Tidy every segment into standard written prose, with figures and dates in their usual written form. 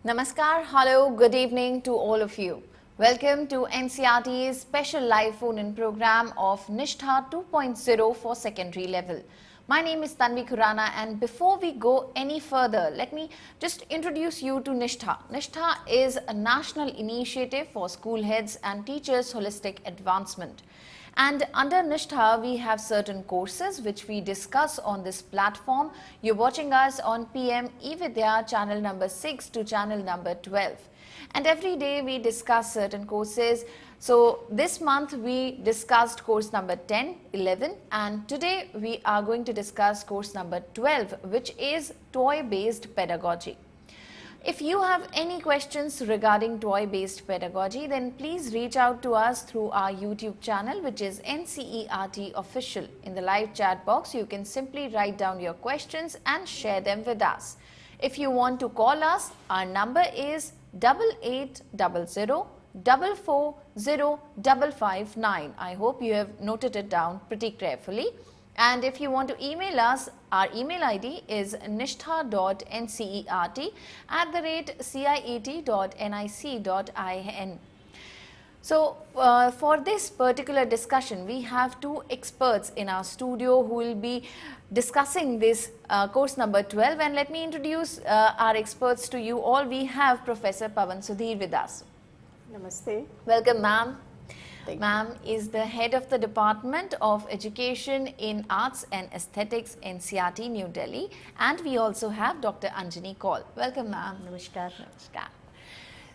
Namaskar, hello, good evening to all of you. Welcome to NCERT's special live phone-in program of NISHTHA 2.0 for secondary level. My name is Tanvi Khurana, and before we go any further, let me just introduce you to NISHTHA. NISHTHA is a national initiative for school heads and teachers' holistic advancement. And under NISHTHA, we have certain courses which we discuss on this platform. You're watching us on PMeVIDYA channel number 6 to channel number 12. And every day we discuss certain courses. So this month we discussed course number 10, 11, and today we are going to discuss course number 12, which is toy-based pedagogy. If you have any questions regarding toy-based pedagogy, then please reach out to us through our YouTube channel, which is ncertofficial. In the live chat box, you can simply write down your questions and share them with us. If you want to call us, our number is 8800 440 559. I hope you have noted it down pretty carefully. And if you want to email us, our email ID is nishtha.ncert@ciet.nic.in. So, for this particular discussion, we have two experts in our studio who will be discussing this course number 12. And let me introduce our experts to you all. We have Professor Pawan Sudhir with us. Namaste. Welcome, ma'am. Ma'am is the head of the Department of Education in Arts and Aesthetics, NCERT, New Delhi. And we also have Dr. Anjani Kaul. Welcome, ma'am. Namaskar. Namaskar.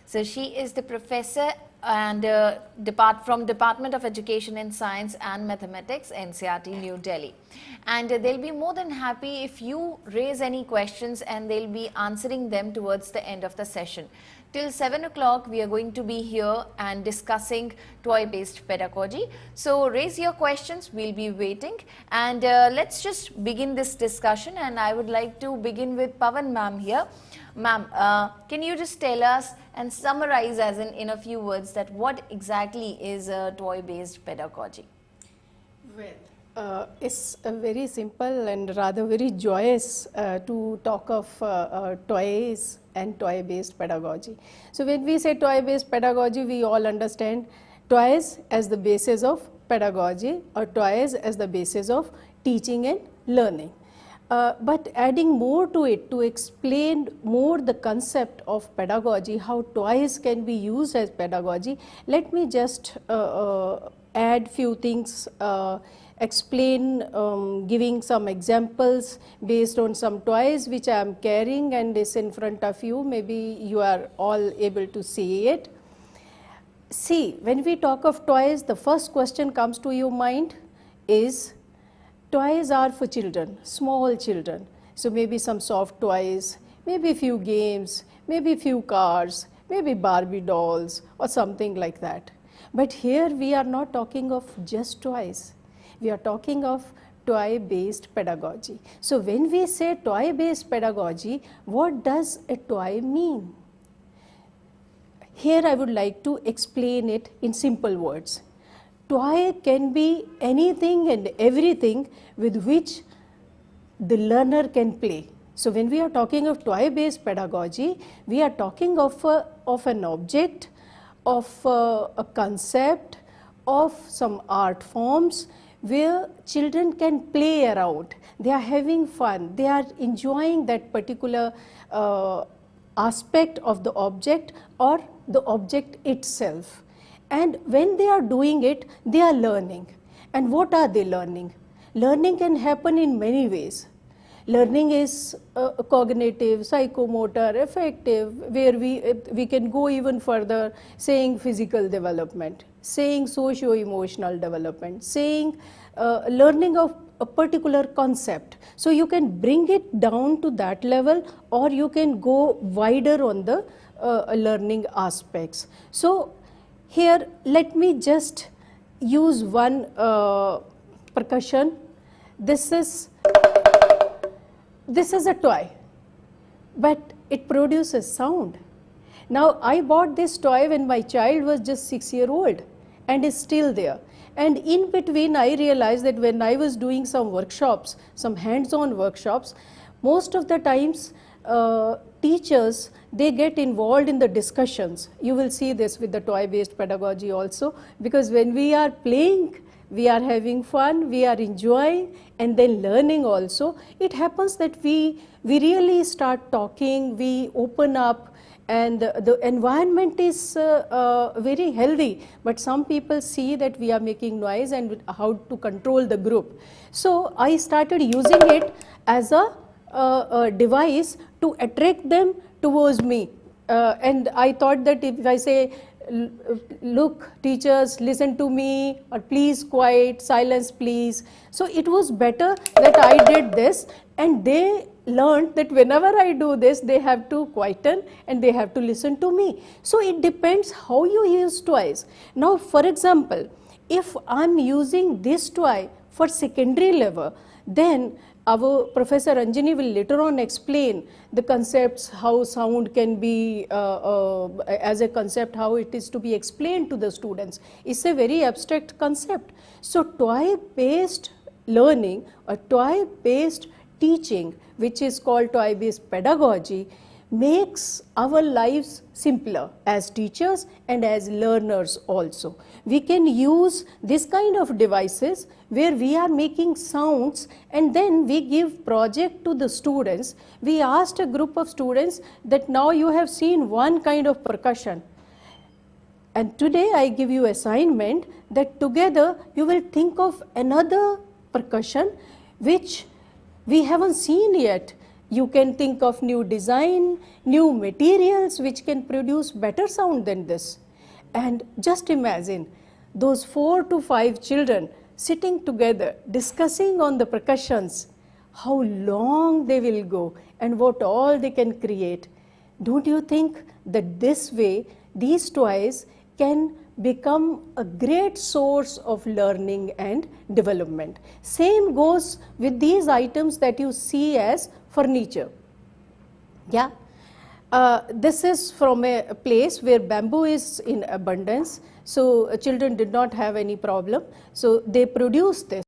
So she is the professor and from Department of Education in Science and Mathematics, NCERT, New Delhi. And they'll be more than happy if you raise any questions, and they'll be answering them towards the end of the session. Till 7 o'clock, we are going to be here and discussing toy-based pedagogy. So raise your questions, we'll be waiting. And let's just begin this discussion. And I would like to begin with Pawan ma'am here. Ma'am, can you just tell us and summarize as in a few words that what exactly is toy-based pedagogy? Well, it's very simple and rather very joyous to talk of toys and toy-based pedagogy. So when we say toy-based pedagogy, we all understand toys as the basis of pedagogy or toys as the basis of teaching and learning. But adding more to it to explain more the concept of pedagogy, how toys can be used as pedagogy, let me just add few things, explain, giving some examples based on some toys which I am carrying and is in front of you. Maybe you are all able to see it. See, when we talk of toys, the first question comes to your mind is toys are for children, small children. So maybe some soft toys, maybe few games, maybe few cars, maybe Barbie dolls or something like that. But here we are not talking of just toys. We are talking of toy-based pedagogy. So when we say toy-based pedagogy, what does a toy mean? Here I would like to explain it in simple words. Toy can be anything and everything with which the learner can play. So when we are talking of toy-based pedagogy, we are talking of an object, of a concept, of some art forms where children can play around. They are having fun, they are enjoying that particular aspect of the object or the object itself. And when they are doing it, they are learning. And what are they learning? Learning can happen in many ways. Learning is cognitive, psychomotor, affective, where we can go even further, saying physical development, saying socio-emotional development, saying learning of a particular concept. So you can bring it down to that level, or you can go wider on the learning aspects. So here let me just use one percussion. This is a toy, but it produces sound. Now I bought this toy when my child was just 6 years old and is still there. And in between I realized that when I was doing some workshops, some hands-on workshops, most of the times teachers, they get involved in the discussions. You will see this with the toy based pedagogy also, because when we are playing, we are having fun, we are enjoying and then learning also. It happens that we really start talking, we open up, and the environment is very healthy. But some people see that we are making noise and how to control the group. So I started using it as a device to attract them towards me. And I thought that if I say, look teachers, listen to me, or please quiet, silence please. So it was better that I did this, and they learned that whenever I do this, they have to quieten and they have to listen to me. So it depends how you use toys. Now for example, if I am using this toy for secondary level, then our Professor Anjani will later on explain the concepts, how sound can be as a concept, how it is to be explained to the students. It's a very abstract concept. So toy based learning or toy based teaching, which is called toy based pedagogy, makes our lives simpler as teachers and as learners also. We can use this kind of devices where we are making sounds, and then we give project to the students. We asked a group of students that now you have seen one kind of percussion, and today I give you assignment that together you will think of another percussion which we haven't seen yet. You can think of new design, new materials which can produce better sound than this. And just imagine those 4 to 5 children sitting together discussing on the percussions, how long they will go and what all they can create. Don't you think that this way these toys can become a great source of learning and development? Same goes with these items that you see as furniture. Yeah, this is from a place where bamboo is in abundance, so children did not have any problem, so they produce this.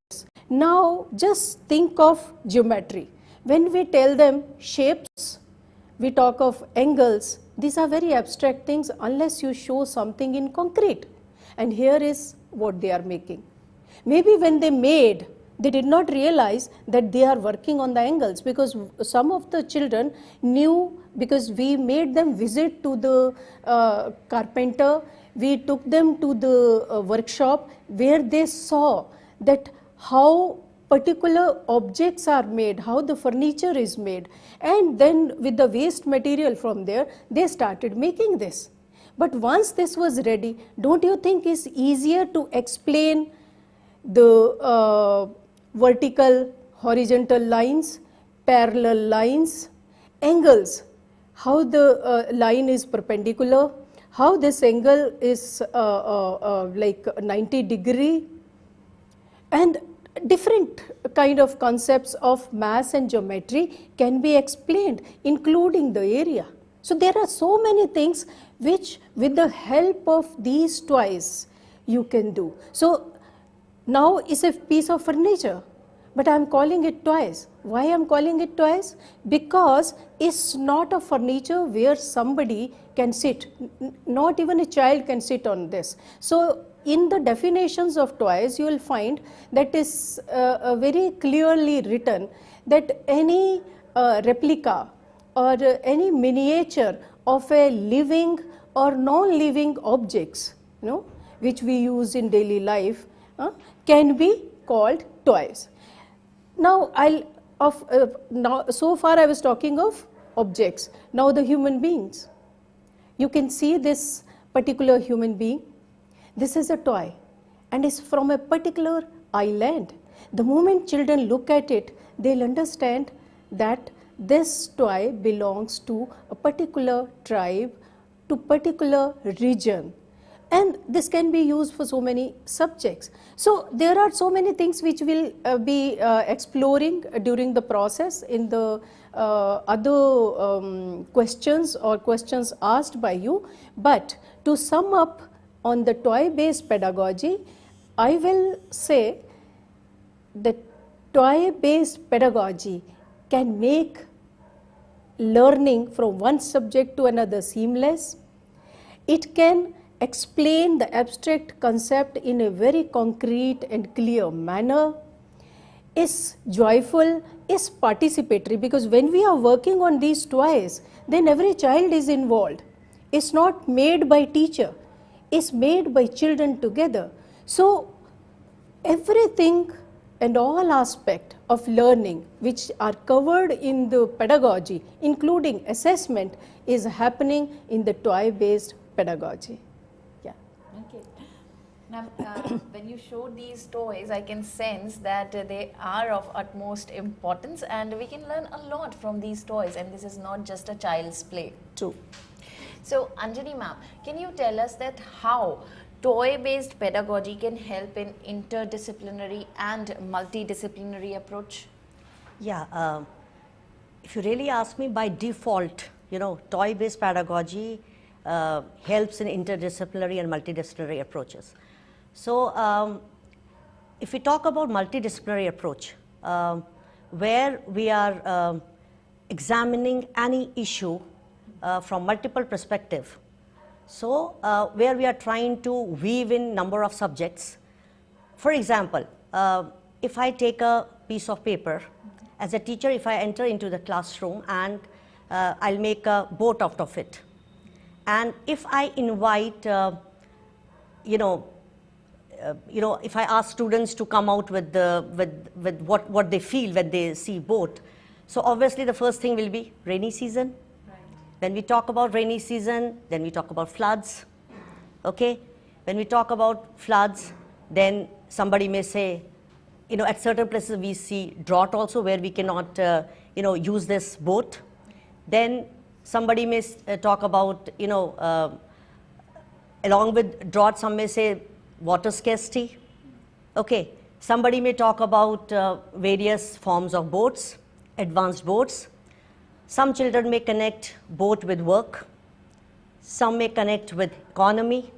Now just think of geometry. When we tell them shapes, we talk of angles. These are very abstract things unless you show something in concrete. And here is what they are making. Maybe when they made, they did not realize that they are working on the angles, because some of the children knew, because we made them visit to the carpenter, we took them to the workshop where they saw that how particular objects are made, how the furniture is made, and then with the waste material from there, they started making this. But once this was ready, don't you think it's easier to explain the vertical, horizontal lines, parallel lines, angles, how the line is perpendicular, how this angle is like 90 degree, and different kind of concepts of mass and geometry can be explained, including the area. So there are so many things which with the help of these toys you can do. So now is a piece of furniture, but I am calling it toys. Why I am calling it toys? Because it's not a furniture where somebody can sit, not even a child can sit on this. So in the definitions of toys, you will find that is very clearly written that any replica or any miniature of a living or non-living objects, you know, which we use in daily life, can be called toys. Now, so far I was talking of objects. Now the human beings. You can see this particular human being. This is a toy and is from a particular island. The moment children look at it, they'll understand that this toy belongs to a particular tribe, to particular region, and this can be used for so many subjects. So there are so many things which we'll be exploring during the process in the other questions or questions asked by you. But to sum up on the toy based pedagogy, I will say that toy based pedagogy can make learning from one subject to another seamless. It can explain the abstract concept in a very concrete and clear manner, is joyful, is participatory, because when we are working on these toys, then every child is involved. It's not made by teacher, it's made by children together. So everything and all aspect of learning which are covered in the pedagogy, including assessment, is happening in the toy-based pedagogy. Yeah. Okay. Now, when you show these toys, I can sense that they are of utmost importance and we can learn a lot from these toys, and this is not just a child's play. True. So, Anjali ma'am, can you tell us that how toy-based pedagogy can help in interdisciplinary and multidisciplinary approach? Yeah, if you really ask me, by default, you know, toy-based pedagogy helps in interdisciplinary and multidisciplinary approaches. So, if we talk about multidisciplinary approach, where we are examining any issue from multiple perspectives, so where we are trying to weave in number of subjects. For example, if I take a piece of paper, as a teacher, if I enter into the classroom and I'll make a boat out of it, and if I invite, if I ask students to come out with what they feel when they see boat, so obviously the first thing will be rainy season. When we talk about rainy season, then we talk about floods, okay? When we talk about floods, then somebody may say, you know, at certain places we see drought also where we cannot, use this boat. Then somebody may talk about, along with drought, some may say water scarcity, okay? Somebody may talk about various forms of boats, advanced boats. Some children may connect both with work, some may connect with economy.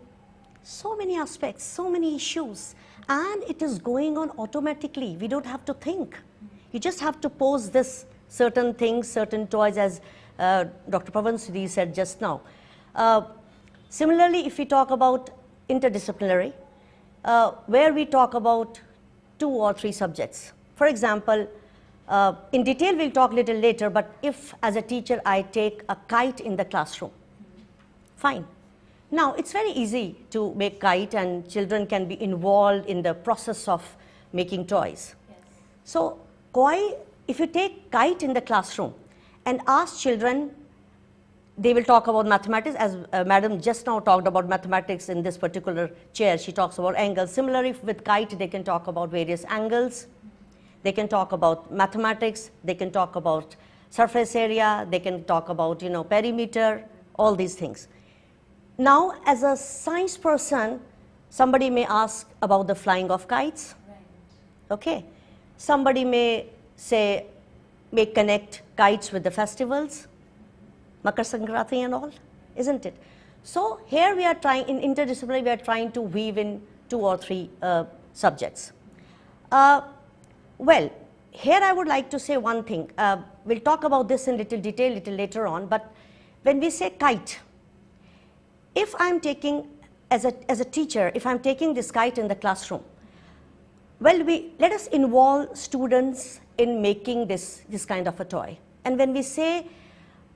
So many aspects, so many issues, and it is going on automatically. We don't have to think. You just have to pose this certain things, certain toys, as Dr. Pavan Sudhi said just now. Similarly, if we talk about interdisciplinary, where we talk about 2 or 3 subjects. For example, in detail we'll talk a little later, but if as a teacher I take a kite in the classroom, fine. Now it's very easy to make kite and children can be involved in the process of making toys. Yes. So if you take kite in the classroom and ask children, they will talk about mathematics, as madam just now talked about mathematics in this particular chair. She talks about angles. Similarly, with kite they can talk about various angles. They can talk about mathematics, they can talk about surface area, they can talk about, perimeter, all these things. Now, as a science person, somebody may ask about the flying of kites, right. Okay. Somebody may say, may connect kites with the festivals, Makar Sankranti and all, isn't it? So here we are trying, in interdisciplinary, we are trying to weave in 2 or 3 subjects. Well, here I would like to say one thing. We'll talk about this in little detail little later on, but when we say kite, if I'm taking, as a teacher, if I'm taking this kite in the classroom, well, let us involve students in making this kind of a toy. And when we say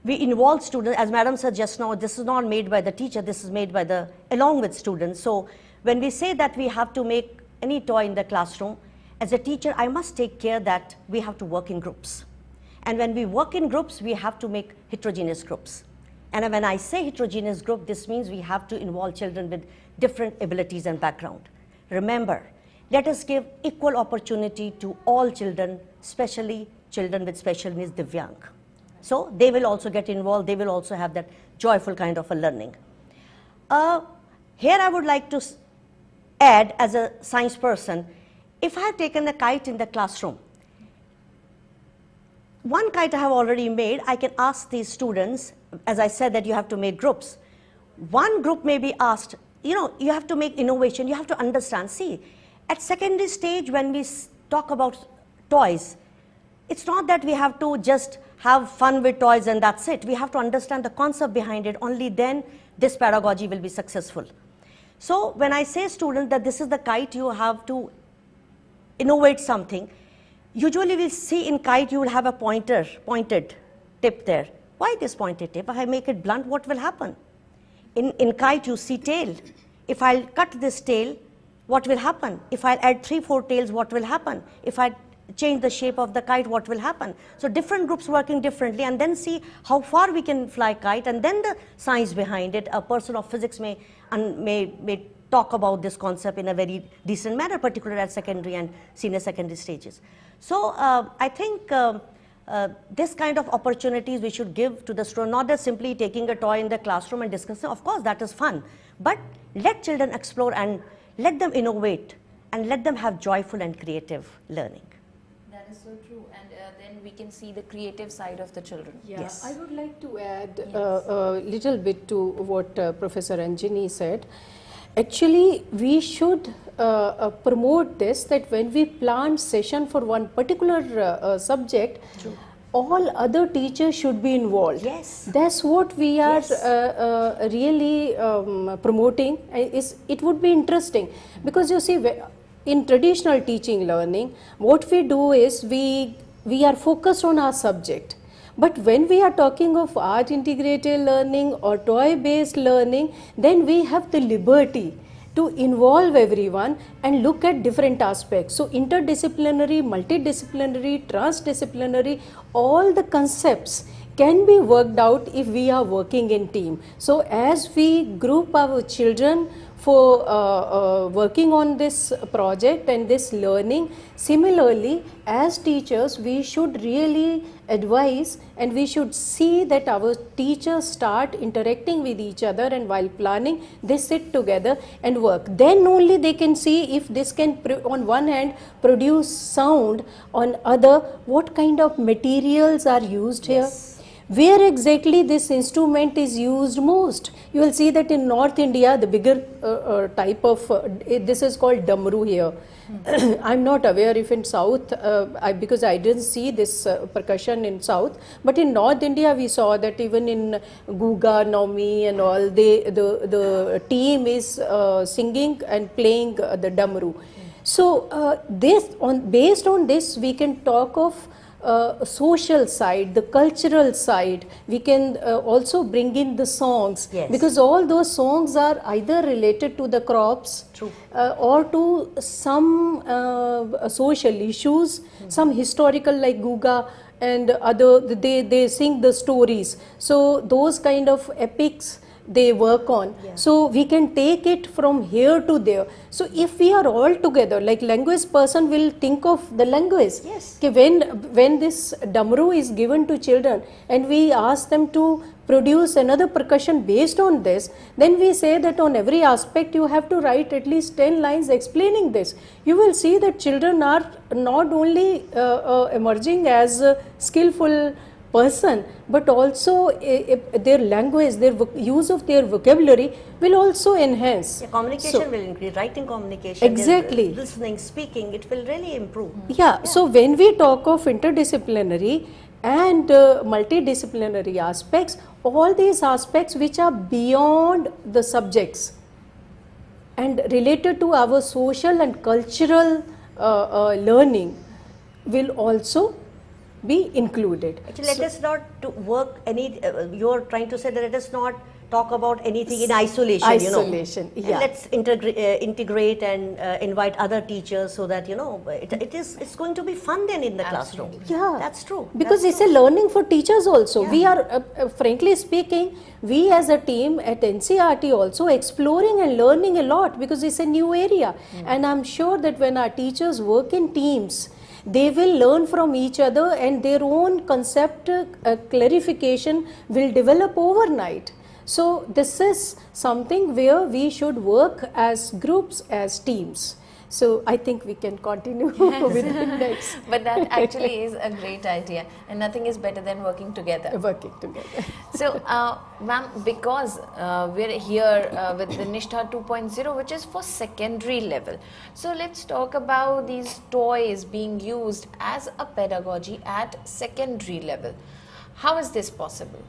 we involve students, as madam said just now, this is not made by the teacher, this is made by along with students. So when we say that we have to make any toy in the classroom, as a teacher, I must take care that we have to work in groups. And when we work in groups, we have to make heterogeneous groups. And when I say heterogeneous group, this means we have to involve children with different abilities and background. Remember, let us give equal opportunity to all children, especially children with special needs, Divyang. So they will also get involved, they will also have that joyful kind of a learning. Here I would like to add, as a science person, if I have taken a kite in the classroom, one kite I have already made, I can ask these students, as I said that you have to make groups. One group may be asked, you have to make innovation, you have to understand. See, at secondary stage when we talk about toys, it's not that we have to just have fun with toys and that's it. We have to understand the concept behind it. Only then this pedagogy will be successful. So when I say students that this is the kite, you have to innovate something. Usually we'll see in kite you will have a pointed tip there. Why this pointed tip? If I make it blunt, what will happen? In kite you see tail. If I'll cut this tail, what will happen? If I'll add 3-4 tails, what will happen? If I change the shape of the kite, what will happen? So different groups working differently, and then see how far we can fly kite, and then the science behind it. A person of physics may talk about this concept in a very decent manner, particularly at secondary and senior secondary stages. So I think this kind of opportunities we should give to the student, not just simply taking a toy in the classroom and discussing. Of course, that is fun, but let children explore and let them innovate and let them have joyful and creative learning. That is so true, and then we can see the creative side of the children. Yeah, Yes. I would like to add a little bit to what Professor Anjani said. Actually, we should promote this, that when we plan session for one particular subject, all other teachers should be involved. Yes. That's what we are Yes. really promoting. It would be interesting, because you see, in traditional teaching learning, what we do is we are focused on our subject. But when we are talking of art integrated learning or toy based learning, then we have the liberty to involve everyone and look at different aspects. So interdisciplinary, multidisciplinary, transdisciplinary, all the concepts can be worked out if we are working in team. So as we group our children for working on this project and this learning, similarly as teachers we should really advise, and we should see that our teachers start interacting with each other, and while planning they sit together and work. Then only they can see if this can on one hand produce sound, on other what kind of materials are used here, where exactly this instrument is used most. You will see that in North India the bigger type of this is called damru here. I'm not aware if in South, because I didn't see this percussion in South, but in North India we saw that even in Guga, Naumi and all, the team is singing and playing the damru. So based on this we can talk of social side, the cultural side. We can also bring in the songs, Yes. because all those songs are either related to the crops, True. or to some social issues, some historical like Guga and other, they sing the stories. So those kind of epics they work on. So we can take it from here to there. So if we are all together, like language person will think of the language. Yes. Okay, when this damru is given to children and we ask them to produce another percussion based on this, then we say that on every aspect you have to write at least 10 lines explaining this. You will see that children are not only emerging as a skillful person, but also their language, their use of their vocabulary will also enhance. Yeah, communication will increase, writing communication, Exactly. listening, speaking, it will really improve. Yeah, so when we talk of interdisciplinary and multidisciplinary aspects, all these aspects which are beyond the subjects and related to our social and cultural learning will also be included. Actually, let us not to work any, you are trying to say that let us not talk about anything in isolation, Isolation, you know. yeah. Let's integrate and invite other teachers so that, you know, it's going to be fun then in the classroom. Yeah, That's true. Because That's it's a learning for teachers also. Yeah. We are, frankly speaking, we as a team at NCERT also exploring and learning a lot, because it's a new area. And I'm sure that when our teachers work in teams, they will learn from each other and their own concept clarification will develop overnight. So this is something where we should work as groups, as teams. So I think we can continue with the next. But that actually is a great idea, and nothing is better than working together. Working together. So, ma'am, because we're here with the NISHTHA 2.0, which is for secondary level. So, let's talk about these toys being used as a pedagogy at secondary level. How is this possible?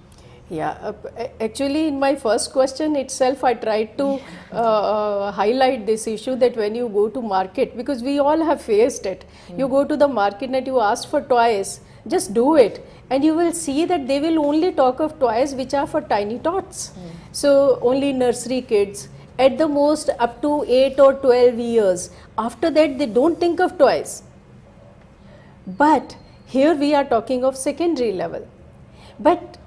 Yeah, actually in my first question itself I tried to highlight this issue that when you go to market, because we all have faced it, you go to the market and you ask for toys, just do it, and you will see that they will only talk of toys which are for tiny tots. So only nursery kids, at the most up to 8 or 12 years, after that they don't think of toys. But here we are talking of secondary level. But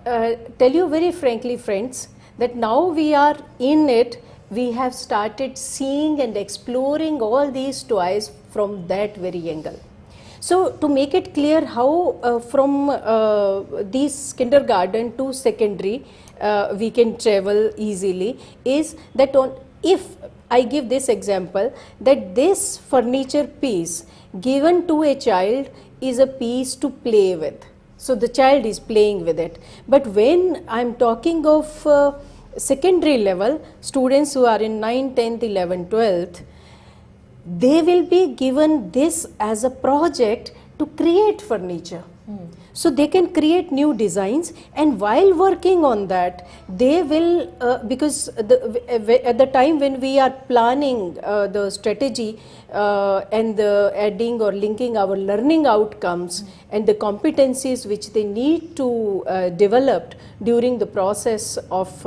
tell you very frankly, friends, that now we are in it, we have started seeing and exploring all these toys from that very angle. So to make it clear how from these kindergarten to secondary we can travel easily, is that if I give this example, that this furniture piece given to a child is a piece to play with. So the child is playing with it. But when I am talking of secondary level, students who are in 9th, 10th, 11th, 12th, they will be given this as a project to create furniture. So they can create new designs, and while working on that, they will, because at the time when we are planning the strategy and the adding or linking our learning outcomes and the competencies which they need to develop during the process of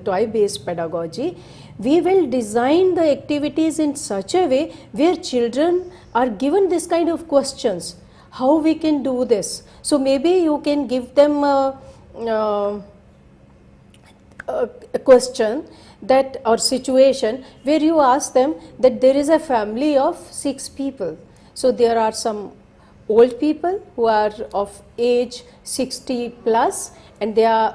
toy-based pedagogy, we will design the activities in such a way where children are given this kind of questions. How we can do this? So maybe you can give them a question that or situation where you ask them that there is a family of 6 people. So there are some old people who are of age 60 plus, and there are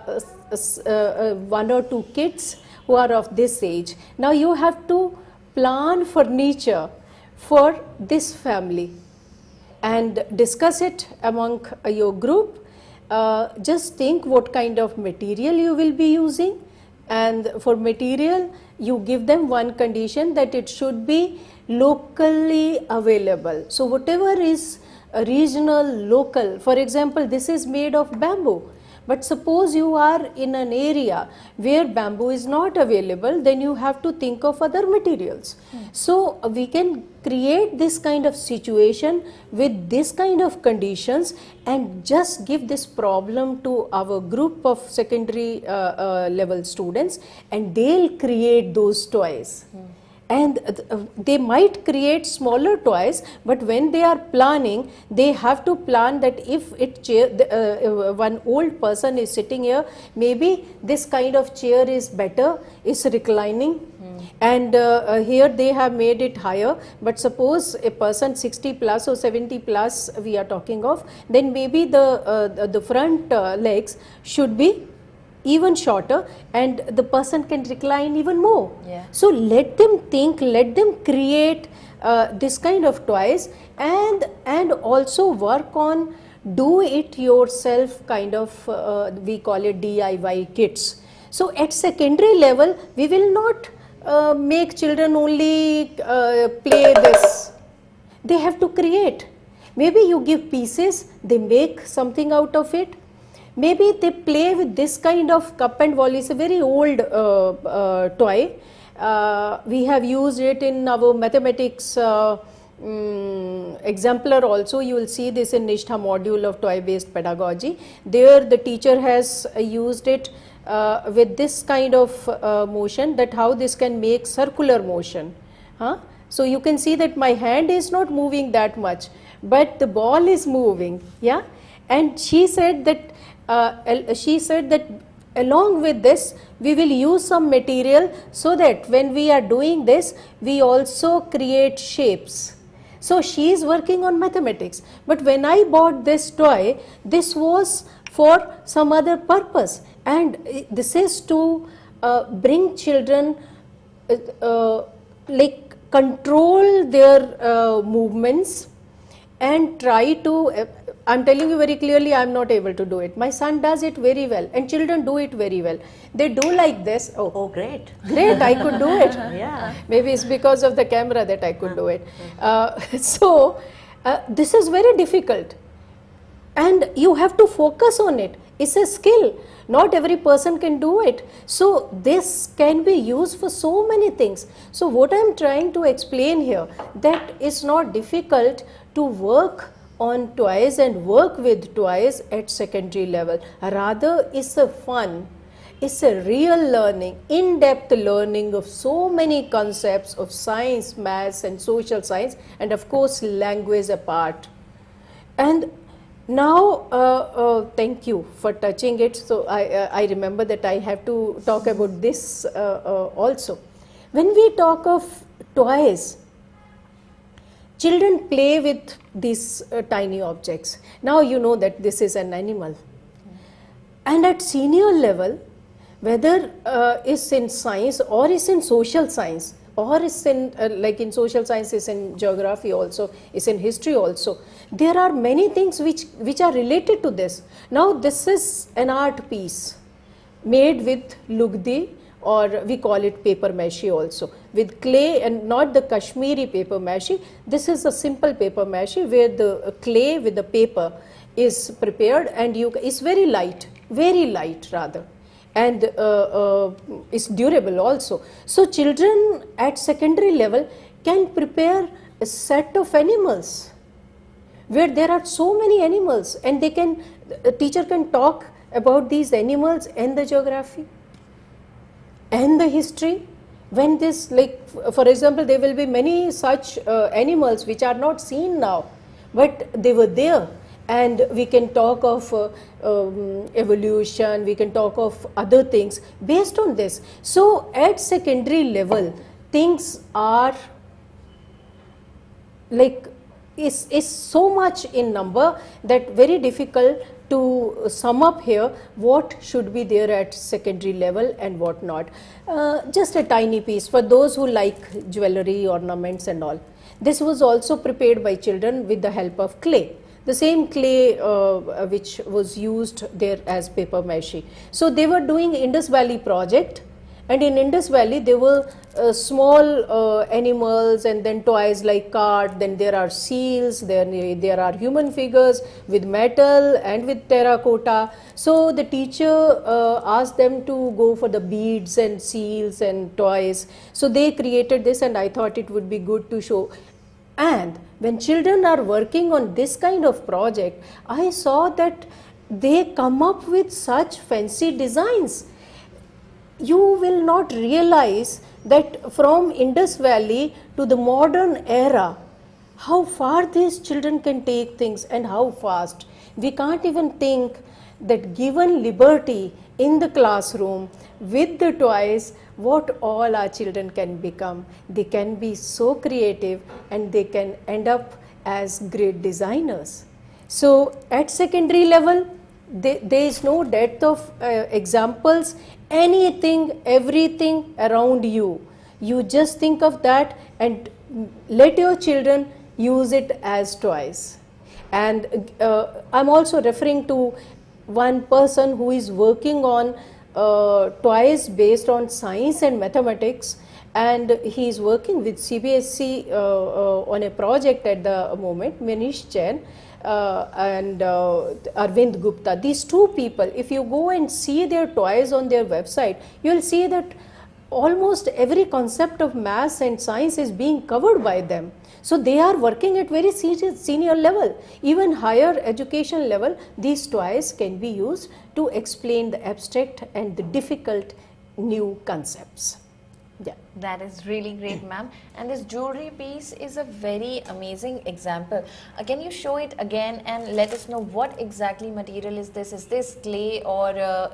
1 or 2 kids who are of this age. Now you have to plan furniture for this family and discuss it among your group. Just think what kind of material you will be using, and for material you give them one condition, that it should be locally available. So whatever is regional, local, for example this is made of bamboo, but suppose you are in an area where bamboo is not available, then you have to think of other materials. So we can create this kind of situation with this kind of conditions and just give this problem to our group of secondary level students, and they'll create those toys. And they might create smaller toys, but when they are planning, they have to plan that if one old person is sitting here, maybe this kind of chair is better, is reclining, and here they have made it higher, but suppose a person 60 plus or 70 plus we are talking of, then maybe the front legs should be even shorter and the person can recline even more. Yeah. So let them think, let them create this kind of toys, and also work on do it yourself kind of we call it DIY kits. So at secondary level we will not make children only play this, they have to create. Maybe you give pieces, they make something out of it. Maybe they play with this kind of cup and volley. It's a very old toy. We have used it in our mathematics exemplar also. You will see this in NISHTHA module of toy-based pedagogy. There the teacher has used it with this kind of motion, that how this can make circular motion. So you can see that my hand is not moving that much, but the ball is moving. Yeah, and she said that along with this we will use some material so that when we are doing this we also create shapes. So she is working on mathematics, but when I bought this toy, this was for some other purpose, and this is to bring children like control their movements and try to, I'm telling you very clearly, I'm not able to do it. My son does it very well, and children do it very well. They do like this. Oh, great. Great, I could do it. Yeah. Maybe it's because of the camera that I could do it. This is very difficult, and you have to focus on it. It's a skill. Not every person can do it. So this can be used for so many things. So what I'm trying to explain here, that it's not difficult to work on toys and work with toys at secondary level. Rather, it's a fun, it's a real learning, in-depth learning of so many concepts of science, maths and social science, and of course language apart. And now, thank you for touching it. So I remember that I have to talk about this also. When we talk of toys, children play with these tiny objects. Now you know that this is an animal. And at senior level, whether it's in science or it's in social science, or it's in like in social science, is in geography also, is in history also, there are many things which are related to this. Now this is an art piece made with lugdi, or we call it paper mache also, with clay, and not the Kashmiri paper mache. This is a simple paper mache where the clay with the paper is prepared, and it's very light rather, and is durable also. So children at secondary level can prepare a set of animals where there are so many animals, and a teacher can talk about these animals and the geography and the history. When this, like for example, there will be many such animals which are not seen now, but they were there, and we can talk of evolution, we can talk of other things based on this. So at secondary level, things are like is so much in number that very difficult to sum up here what should be there at secondary level and what not. Just a tiny piece for those who like jewelry, ornaments and all. This was also prepared by children with the help of clay. The same clay which was used there as paper mache. So they were doing Indus Valley project, and in Indus Valley there were small animals and then toys like cart, then there are seals, then there are human figures with metal and with terracotta. So the teacher asked them to go for the beads and seals and toys. So they created this, and I thought it would be good to show. And when children are working on this kind of project, I saw that they come up with such fancy designs. You will not realize that from Indus Valley to the modern era, how far these children can take things and how fast. We can't even think that given liberty in the classroom with the toys, what all our children can become. They can be so creative, and they can end up as great designers. So at secondary level, there is no depth of examples. Anything, everything around you, you just think of that and let your children use it as toys. And I'm also referring to one person who is working on toys based on science and mathematics, and he is working with CBSE on a project at the moment, NISHTHA and Arvind Gupta. These two people, if you go and see their toys on their website, you will see that almost every concept of maths and science is being covered by them. So they are working at very senior level. Even higher education level, these toys can be used to explain the abstract and the difficult new concepts. Yeah. That is really great, ma'am. And this jewelry piece is a very amazing example. Can you show it again and let us know what exactly material is this? Is this clay, or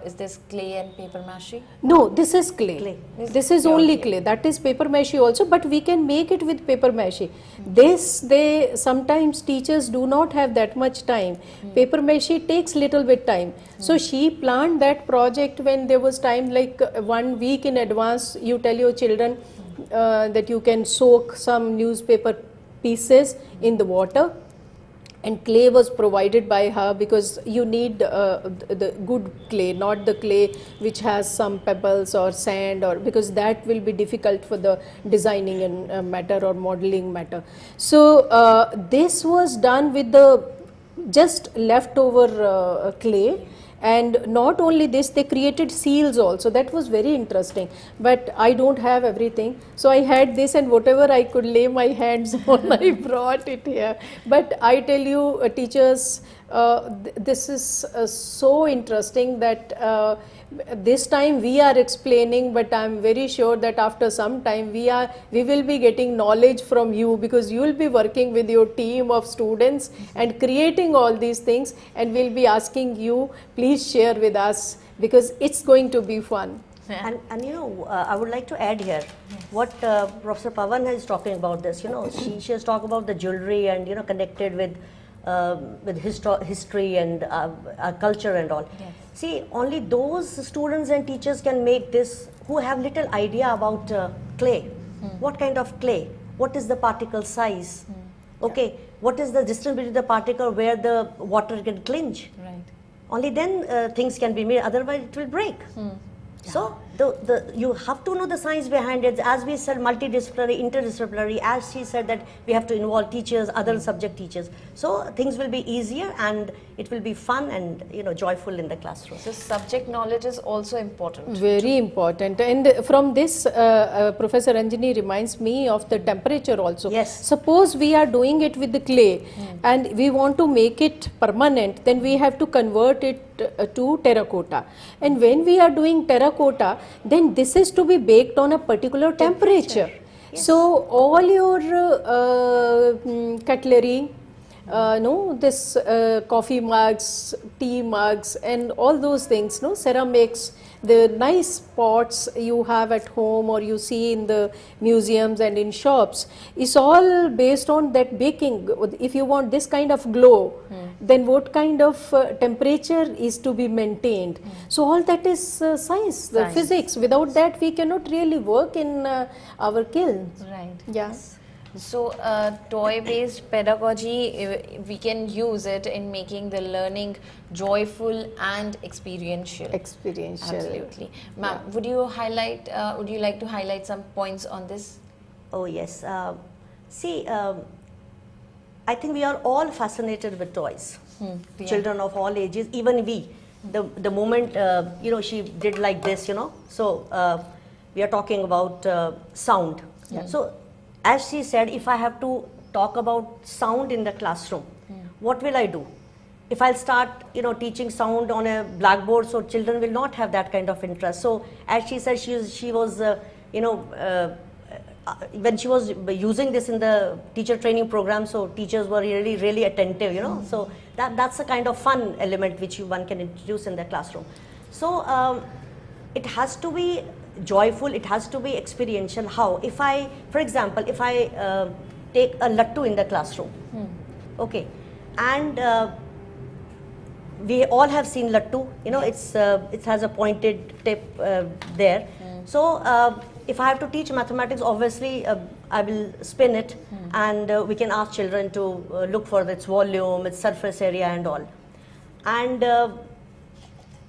is this clay and paper mache? No, this is clay. This is only clay. That is paper mache also, but we can make it with paper mache. They sometimes teachers do not have that much time. Paper mache takes little bit time. So she planned that project when there was time, like 1 week in advance. You tell your children, that you can soak some newspaper pieces in the water, and clay was provided by her, because you need the good clay, not the clay which has some pebbles or sand, or because that will be difficult for the designing and matter or modeling matter. So this was done with the just leftover clay. And not only this, they created seals also. That was very interesting. But I don't have everything. So I had this, and whatever I could lay my hands on, I brought it here. But I tell you, teachers, this is so interesting that this time we are explaining, but I am very sure that after some time we will be getting knowledge from you, because you will be working with your team of students and creating all these things, and we'll be asking you, please share with us, because it's going to be fun. And you know, I would like to add here what Professor Pawan is talking about this. You know, she has talked about the jewelry and, you know, connected with history and our culture and all. Yes. See, only those students and teachers can make this who have little idea about clay. What kind of clay? What is the particle size? Okay, what is the distance between the particle where the water can clinch? Right. Only then things can be made, otherwise it will break. So you have to know the science behind it. As we said, multidisciplinary, interdisciplinary, as she said that we have to involve teachers, other subject teachers. So things will be easier and it will be fun and, you know, joyful in the classroom. So subject knowledge is also important. Very important. And from this, Professor Anjani reminds me of the temperature also. Yes. Suppose we are doing it with the clay and we want to make it permanent, then we have to convert it to terracotta. And when we are doing terracotta, then this is to be baked on a particular temperature. Yes. So all your cutlery, this coffee mugs, tea mugs, and all those things, ceramics, the nice pots you have at home or you see in the museums and in shops, is all based on that baking. If you want this kind of glow, then what kind of temperature is to be maintained. So all that is science, the physics. Without that, we cannot really work in our kilns. Right. Yeah. So toy-based pedagogy, we can use it in making the learning joyful and experiential. Absolutely. Ma'am, would you like to highlight some points on this? Oh yes. See, I think we are all fascinated with toys. Children of all ages, even we. The moment, she did like this, so we are talking about sound. So, as she said, if I have to talk about sound in the classroom, what will I do? If I'll start, teaching sound on a blackboard, so children will not have that kind of interest. So, as she said, she was, when she was using this in the teacher training program, so teachers were really attentive, So, that's a kind of fun element which one can introduce in the classroom. So, it has to be joyful, it has to be experiential. How? If I, for example, if I take a lattu in the classroom, okay, and we all have seen lattu, it has a pointed tip there. So if I have to teach mathematics, obviously I will spin it, and we can ask children to look for its volume, its surface area and all. And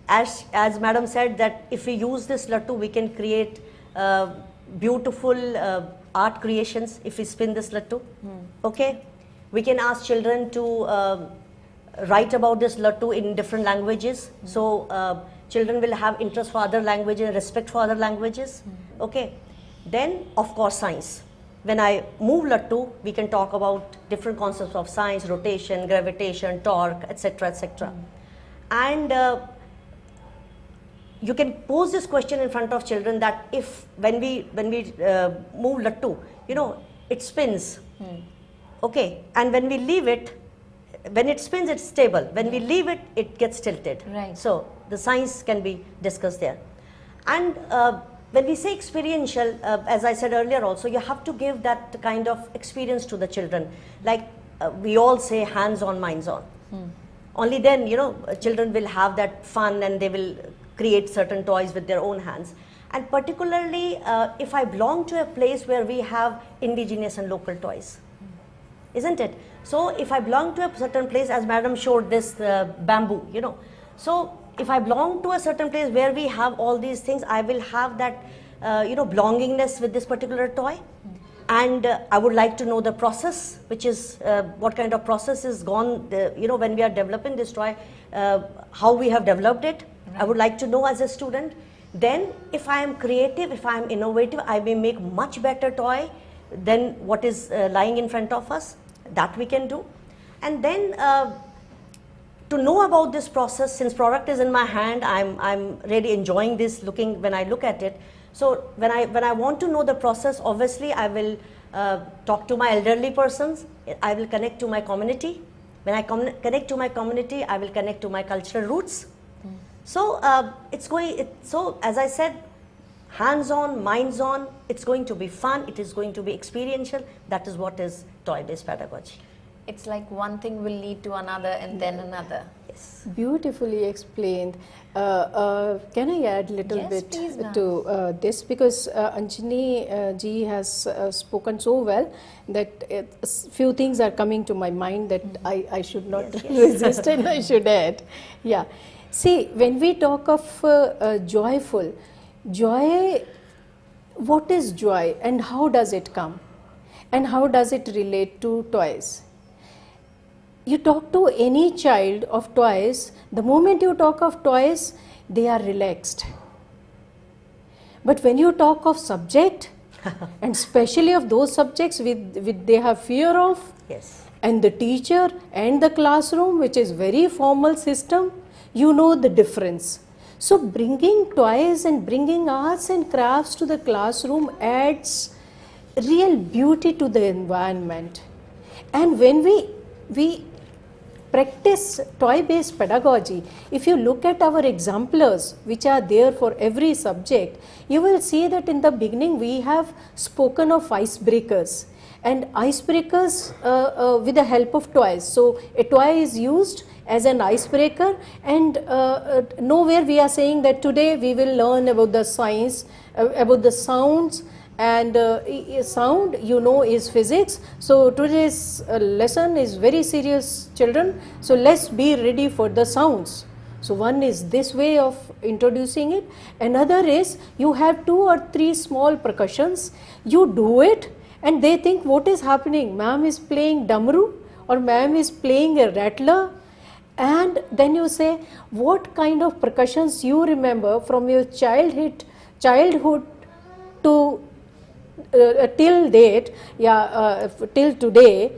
as madam said, that if we use this lattu, we can create beautiful art creations if we spin this lattu. Okay, we can ask children to write about this lattu in different languages. So children will have interest for other languages, respect for other languages. Okay, then of course science. When I move lattu, we can talk about different concepts of science, rotation, gravitation, torque, etc., etc. And you can pose this question in front of children, that if when we move lattu, it spins, okay, and when we leave it, when it spins, it's stable. When we leave it, it gets tilted. Right. So the science can be discussed there. And when we say experiential, as I said earlier also, you have to give that kind of experience to the children. Like we all say, hands on, minds on. Only then, children will have that fun and they will create certain toys with their own hands. and particularly if I belong to a place where we have indigenous and local toys, isn't it? So if I belong to a certain place, as madam showed this bamboo, you know, so if I belong to a certain place where we have all these things, I will have that you know, belongingness with this particular toy. And I would like to know the process, which is what kind of process is gone, you know, when we are developing this toy, how we have developed it. I would like to know as a student. Then if I am creative, if I am innovative, I may make much better toy than what is lying in front of us. That we can do. And then to know about this process, since product is in my hand, I'm really enjoying this looking when I look at it. So when I want to know the process, obviously I will talk to my elderly persons, I will connect to my community. When I connect to my community, I will connect to my cultural roots. So so as I said, hands-on, minds-on, it's going to be fun, it is going to be experiential. That is what is toy-based pedagogy. It's like one thing will lead to another and then another. Yes. Beautifully explained. Can I add a little bit please, ma'am. to this, because Anjani ji has spoken so well that few things are coming to my mind that I should not resist and I should add. Yeah. See, when we talk of joyful, joy, what is joy and how does it come? And how does it relate to toys? You talk to any child of toys, the moment you talk of toys, they are relaxed. But when you talk of subject, and especially of those subjects with they have fear of, Yes. and the teacher and the classroom, which is very formal system, you know the difference. So bringing toys and bringing arts and crafts to the classroom adds real beauty to the environment. And when we practice toy-based pedagogy, if you look at our exemplars which are there for every subject, you will see that in the beginning we have spoken of icebreakers, and icebreakers with the help of toys. So a toy is used as an icebreaker, and nowhere we are saying that today we will learn about the science, about the sounds, and sound, you know, is physics. So today's lesson is very serious, children, so let's be ready for the sounds. So one is this way of introducing it. Another is you have 2 or 3 small percussions, you do it and they think what is happening, ma'am is playing damru or ma'am is playing a rattler. And then you say what kind of percussions you remember from your childhood to till date, till today,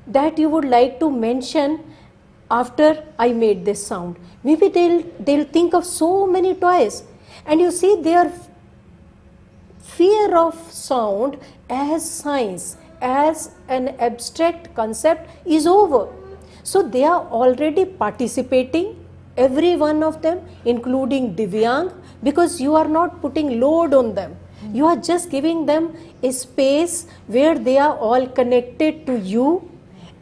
that you would like to mention after I made this sound. Maybe they'll think of so many toys, and you see their fear of sound as science, as an abstract concept is over. So they are already participating, every one of them, including Divyang, because you are not putting load on them. You are just giving them a space where they are all connected to you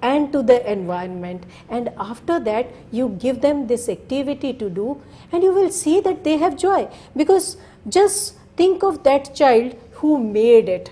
and to the environment. And after that, you give them this activity to do, and you will see that they have joy. Because just think of that child who made it.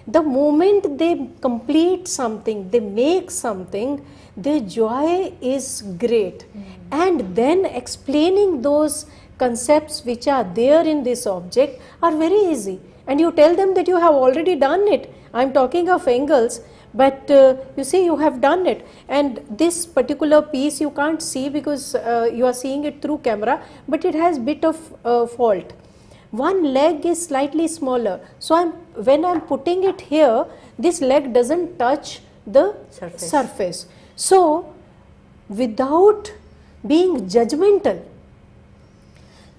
The moment they complete something, they make something, their joy is great. And then explaining those concepts which are there in this object are very easy. And you tell them that you have already done it. I am talking of angles, but you see you have done it. And this particular piece you can't see because you are seeing it through camera, but it has bit of fault. One leg is slightly smaller. So when I am putting it here, this leg doesn't touch the surface. So without being judgmental,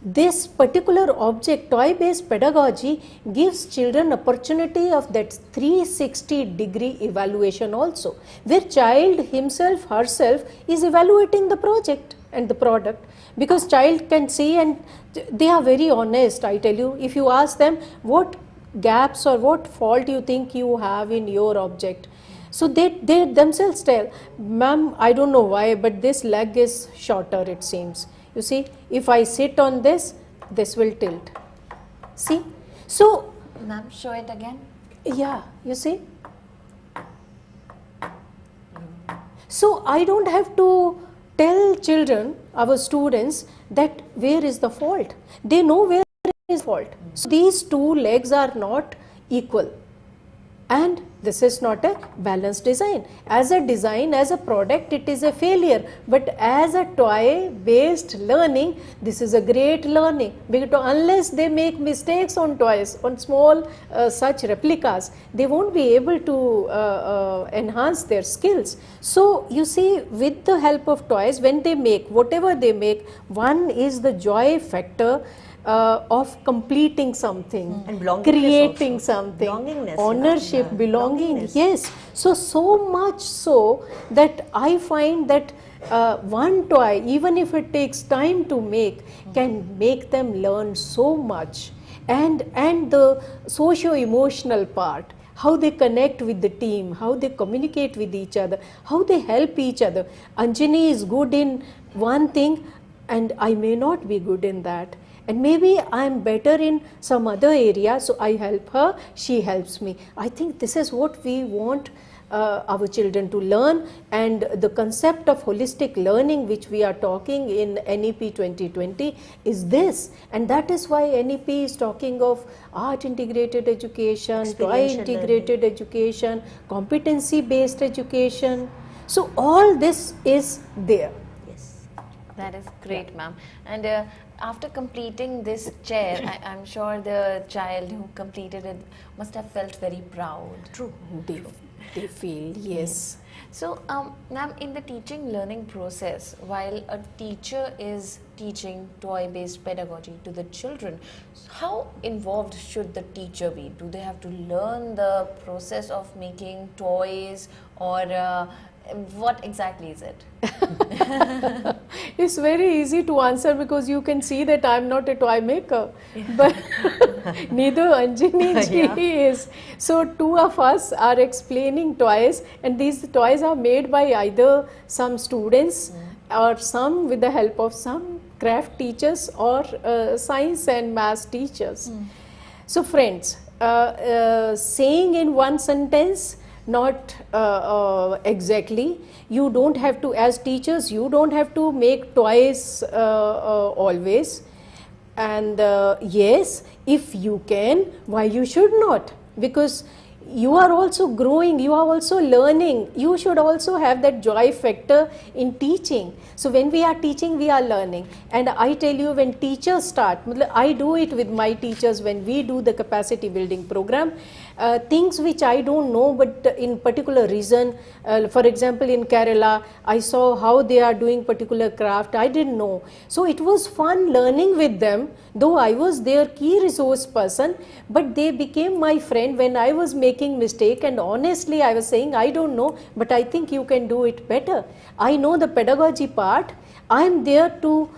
this particular object, toy-based pedagogy, gives children opportunity of that 360-degree evaluation also, where child himself, herself is evaluating the project and the product, because child can see and they are very honest. I tell you, if you ask them what gaps or what fault you think you have in your object, so they themselves tell, ma'am, I don't know why, but this leg is shorter, it seems. You see, if I sit on this, this will tilt. See, So, Ma'am, show it again. yeah, you see. So I don't have to tell children, our students, that where is the fault. They know where is fault. So these two legs are not equal. And this is not a balanced design. As a design, as a product, it is a failure. But as a toy-based learning, this is a great learning. Because unless they make mistakes on toys, on small such replicas, they won't be able to enhance their skills. So you see, with the help of toys, when they make, whatever they make, one is the joy factor of completing something, And belongingness creating also. something, Belongingness, ownership, yeah. belonging, Belongingness. yes. So much so that I find that one toy, even if it takes time to make, can make them learn so much. And the socio-emotional part, how they connect with the team, how they communicate with each other, how they help each other. Anjani is good in one thing and I may not be good in that. And maybe I am better in some other area, so I help her, she helps me. I think this is what we want our children to learn, and the concept of holistic learning which we are talking in NEP 2020 is this, and that is why NEP is talking of art integrated education, toy Experiential integrated education, competency based education. So all this is there. Yes. That is great, ma'am. And after completing this chair, I'm sure the child who completed it must have felt very proud. True. They feel, yes. So, ma'am, in the teaching learning process, while a teacher is teaching toy-based pedagogy to the children, how involved should the teacher be? Do they have to learn the process of making toys, or what exactly is it? It's very easy to answer because you can see that I am not a toy maker, but neither Anjani ji is. So two of us are explaining toys, and these toys are made by either some students or some with the help of some craft teachers or science and math teachers. So friends, saying in one sentence, not exactly. You don't have to, as teachers, you don't have to make toys always. And yes, if you can, why you should not? Because you are also growing, you are also learning. You should also have that joy factor in teaching. So when we are teaching, we are learning. And I tell you, when teachers start, I do it with my teachers when we do the capacity building program. Things which I don't know, but in particular reason, for example in Kerala, I saw how they are doing particular craft, I didn't know. So it was fun learning with them, though I was their key resource person, but they became my friend when I was making mistake, and honestly I was saying, I don't know, but I think you can do it better. I know the pedagogy part, I am there to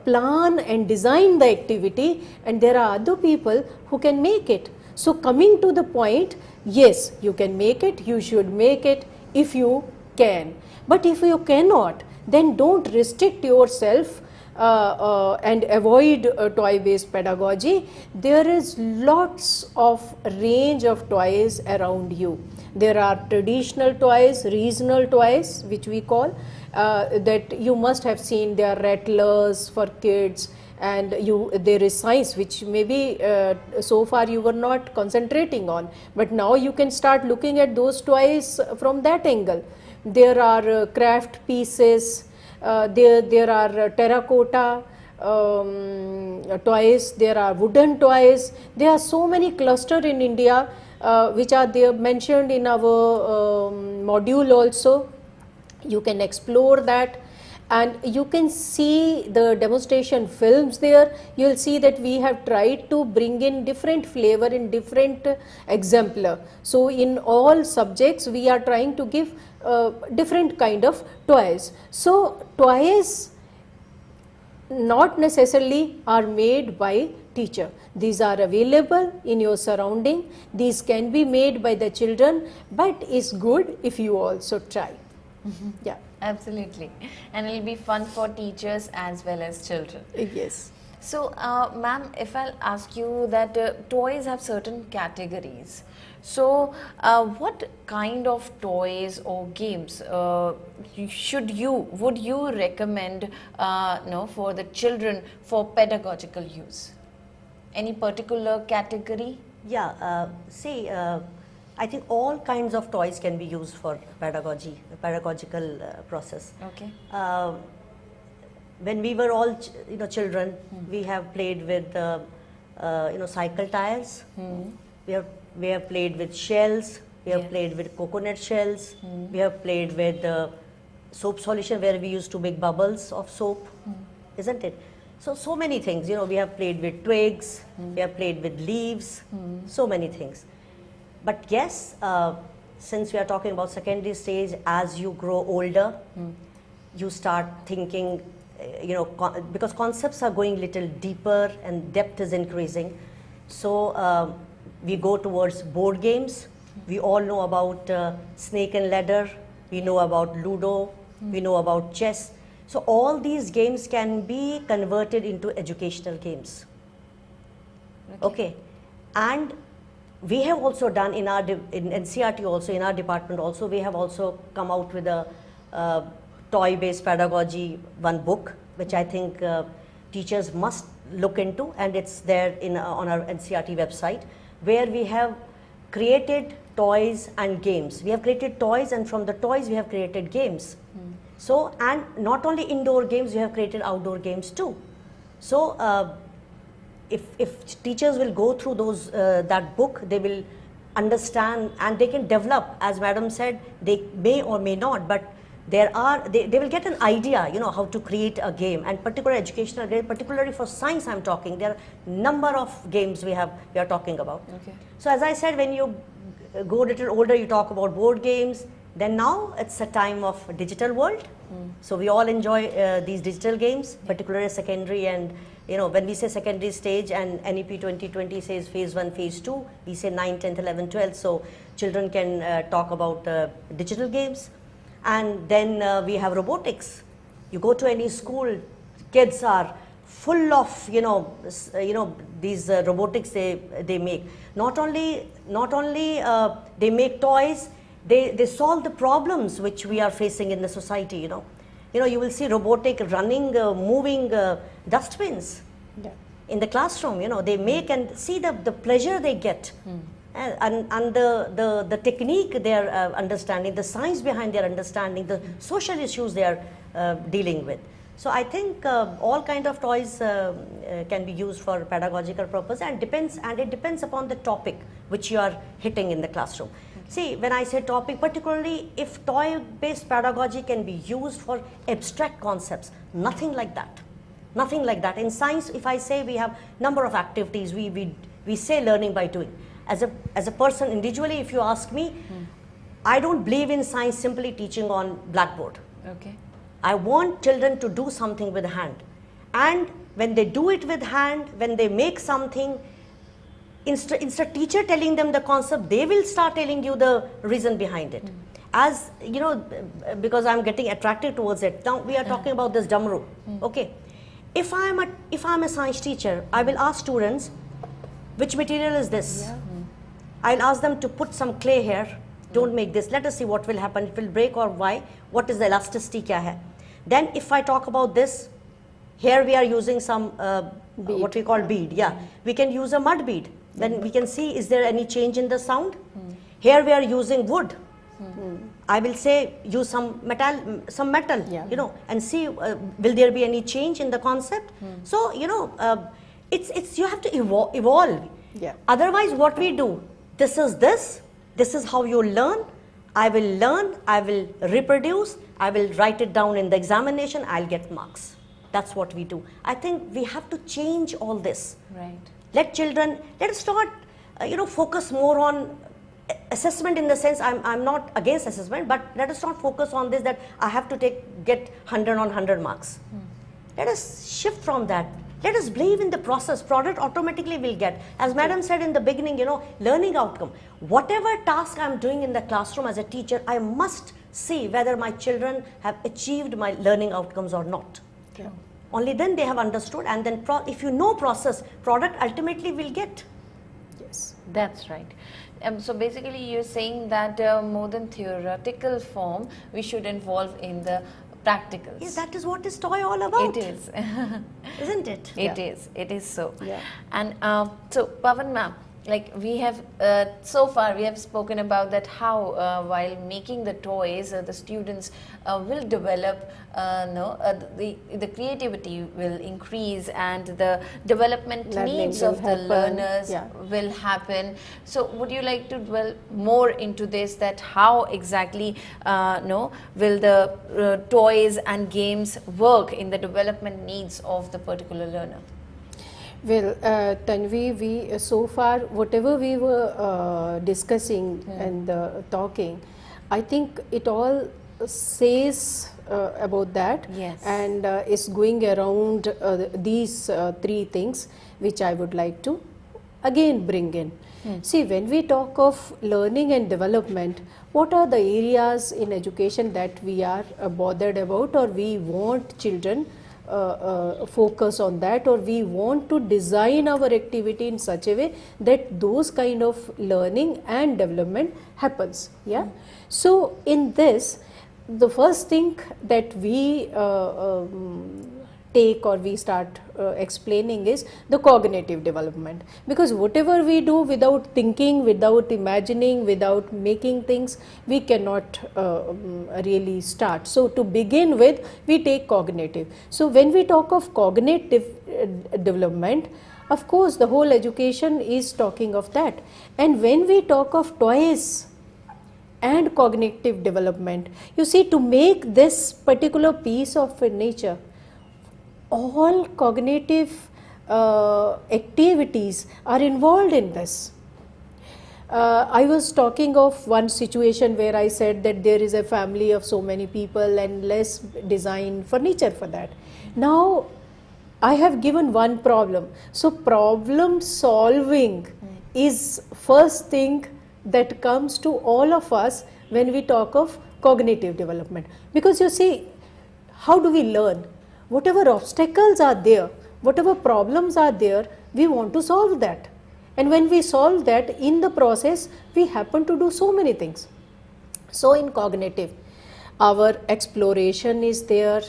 plan and design the activity, and there are other people who can make it. So coming to the point, yes, you can make it, you should make it if you can. But if you cannot, then don't restrict yourself and avoid toy-based pedagogy. There is lots of range of toys around you. There are traditional toys, regional toys, which we call, that you must have seen. There are rattlers for kids. And there is science, which maybe so far you were not concentrating on, but now you can start looking at those toys from that angle. There are craft pieces, there are terracotta toys, there are wooden toys. There are so many clusters in India which are there mentioned in our module also. You can explore that. And you can see the demonstration films there. You will see that we have tried to bring in different flavor in different exemplar. So in all subjects we are trying to give different kind of toys. So toys not necessarily are made by teacher. These are available in your surrounding. These can be made by the children, but it's good if you also try. Yeah. Absolutely. And it will be fun for teachers as well as children. Yes. So, ma'am, if I'll ask you that toys have certain categories. So, what kind of toys or games would you recommend, for the children for pedagogical use? Any particular category? Yeah, I think all kinds of toys can be used for pedagogical process. Okay. When we were all children, we have played with cycle tires. We have played with shells. We have played with coconut shells. We have played with soap solution, where we used to make bubbles of soap, isn't it? So many things. We have played with twigs. We have played with leaves. So many things. But yes, since we are talking about secondary stage, as you grow older, you start thinking, because concepts are going little deeper and depth is increasing. So we go towards board games. We all know about snake and ladder. We know about Ludo. We know about chess. So all these games can be converted into educational games. Okay. And we have also done in NCERT also, in our department also, we have also come out with a toy-based pedagogy, one book, which I think teachers must look into, and it's there on our NCERT website, where we have created toys and games. We have created toys, and from the toys we have created games. So, and not only indoor games, we have created outdoor games too. So, if teachers will go through that book, they will understand and they can develop, as madam said, they may or may not, but they will get an idea, how to create a game, and particular educational game, particularly for science I'm talking, there are number of games we are talking about. Okay. So as I said, when you go a little older, you talk about board games, then now it's a time of digital world. So we all enjoy these digital games, particularly secondary, and when we say secondary stage, and NEP 2020 says phase 1, phase 2, we say 9, 10th, 11th, 12th, so children can talk about digital games. And then we have robotics. You go to any school, kids are full of these robotics they make. Not only they make toys, they solve the problems which we are facing in the society. You will see robotic running, moving dustbins in the classroom. They make, and see the pleasure they get. And the technique they are understanding, the science behind their understanding, the social issues they are dealing with. So I think all kind of toys can be used for pedagogical purpose, and it depends upon the topic which you are hitting in the classroom. See, when I say topic, particularly if toy-based pedagogy can be used for abstract concepts, nothing like that. Nothing like that. In science, if I say we have number of activities, we say learning by doing. As a person individually, if you ask me, I don't believe in science simply teaching on blackboard. Okay. I want children to do something with hand. And when they do it with hand, when they make something, instead teacher telling them the concept, they will start telling you the reason behind it. As because I'm getting attracted towards it. Now we are talking about this dumb Okay. If I'm a science teacher, I will ask students, which material is this? I'll ask them to put some clay here. Don't make this. Let us see what will happen. It will break or why? What is the elasticity? Kya hai? Then if I talk about this, here we are using some what we call bead. Yeah, we can use a mud bead. Then we can see, is there any change in the sound? Here we are using wood. I will say use some metal, and see will there be any change in the concept. So it's you have to evolve. Yeah. Otherwise, what we do? This is how you learn. I will reproduce, I will write it down in the examination, I'll get marks. That's what we do. I think we have to change all this. Right. Let us not, focus more on assessment, in the sense, I'm not against assessment, but let us not focus on this, that I have to get 100 on 100 marks. Let us shift from that. Let us believe in the process. Product automatically will get. As madam said in the beginning, learning outcome. Whatever task I'm doing in the classroom as a teacher, I must see whether my children have achieved my learning outcomes or not. Yeah. Only then they have understood, and then if you know process, product ultimately will get. Yes. That's right. So basically you're saying that more than theoretical form, we should involve in the practicals. Yeah, that is what is toy all about. It is. Isn't it? It is so. Yeah. And so Pavan ma'am, like we have so far we have spoken about that how while making the toys the students will develop the creativity will increase and the development Learning needs will of the happen. learners Yeah. will happen. So would you like to dwell more into this, that how exactly will the toys and games work in the development needs of the particular learner? Well, Tanvi, we so far whatever we were discussing and talking, I think it all says about that. Yes. And is going around these three things which I would like to again bring in. See, when we talk of learning and development, what are the areas in education that we are bothered about, or we want children focus on that, or we want to design our activity in such a way that those kind of learning and development happens. Yeah. So in this, the first thing that we take or we start explaining is the cognitive development, because whatever we do without thinking, without imagining, without making things, we cannot really start. So to begin with, we take cognitive. So when we talk of cognitive development, of course the whole education is talking of that. And when we talk of toys and cognitive development, you see, to make this particular piece of furniture, all cognitive activities are involved in this. I was talking of one situation where I said that there is a family of so many people and let's design furniture for that. Now I have given one problem. So problem solving is first thing that comes to all of us when we talk of cognitive development. Because you see, how do we learn? Whatever obstacles are there, whatever problems are there, we want to solve that. And when we solve that, in the process, we happen to do so many things. So in cognitive, our exploration is there,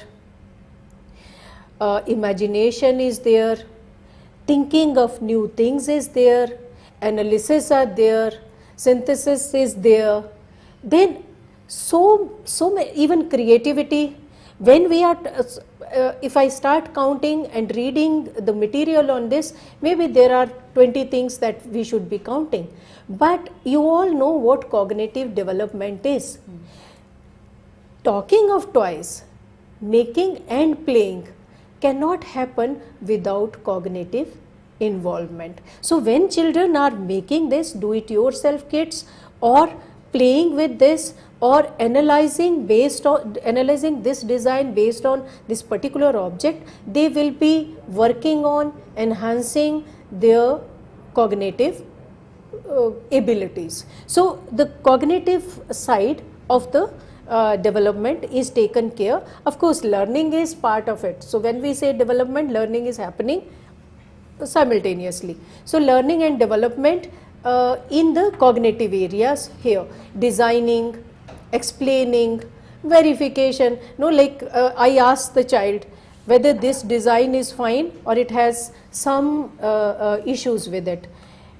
imagination is there, thinking of new things is there, analysis are there, synthesis is there, then so many, even creativity. When we are if I start counting and reading the material on this, maybe there are 20 things that we should be counting. But you all know what cognitive development is. Talking of toys, making and playing cannot happen without cognitive involvement. So when children are making this do-it-yourself kits or playing with this or analyzing this design based on this particular object, they will be working on enhancing their cognitive abilities. So the cognitive side of the development is taken care. Of course, learning is part of it. So when we say development, learning is happening simultaneously. So learning and development in the cognitive areas here, designing, explaining, verification. Like I ask the child whether this design is fine or it has some issues with it.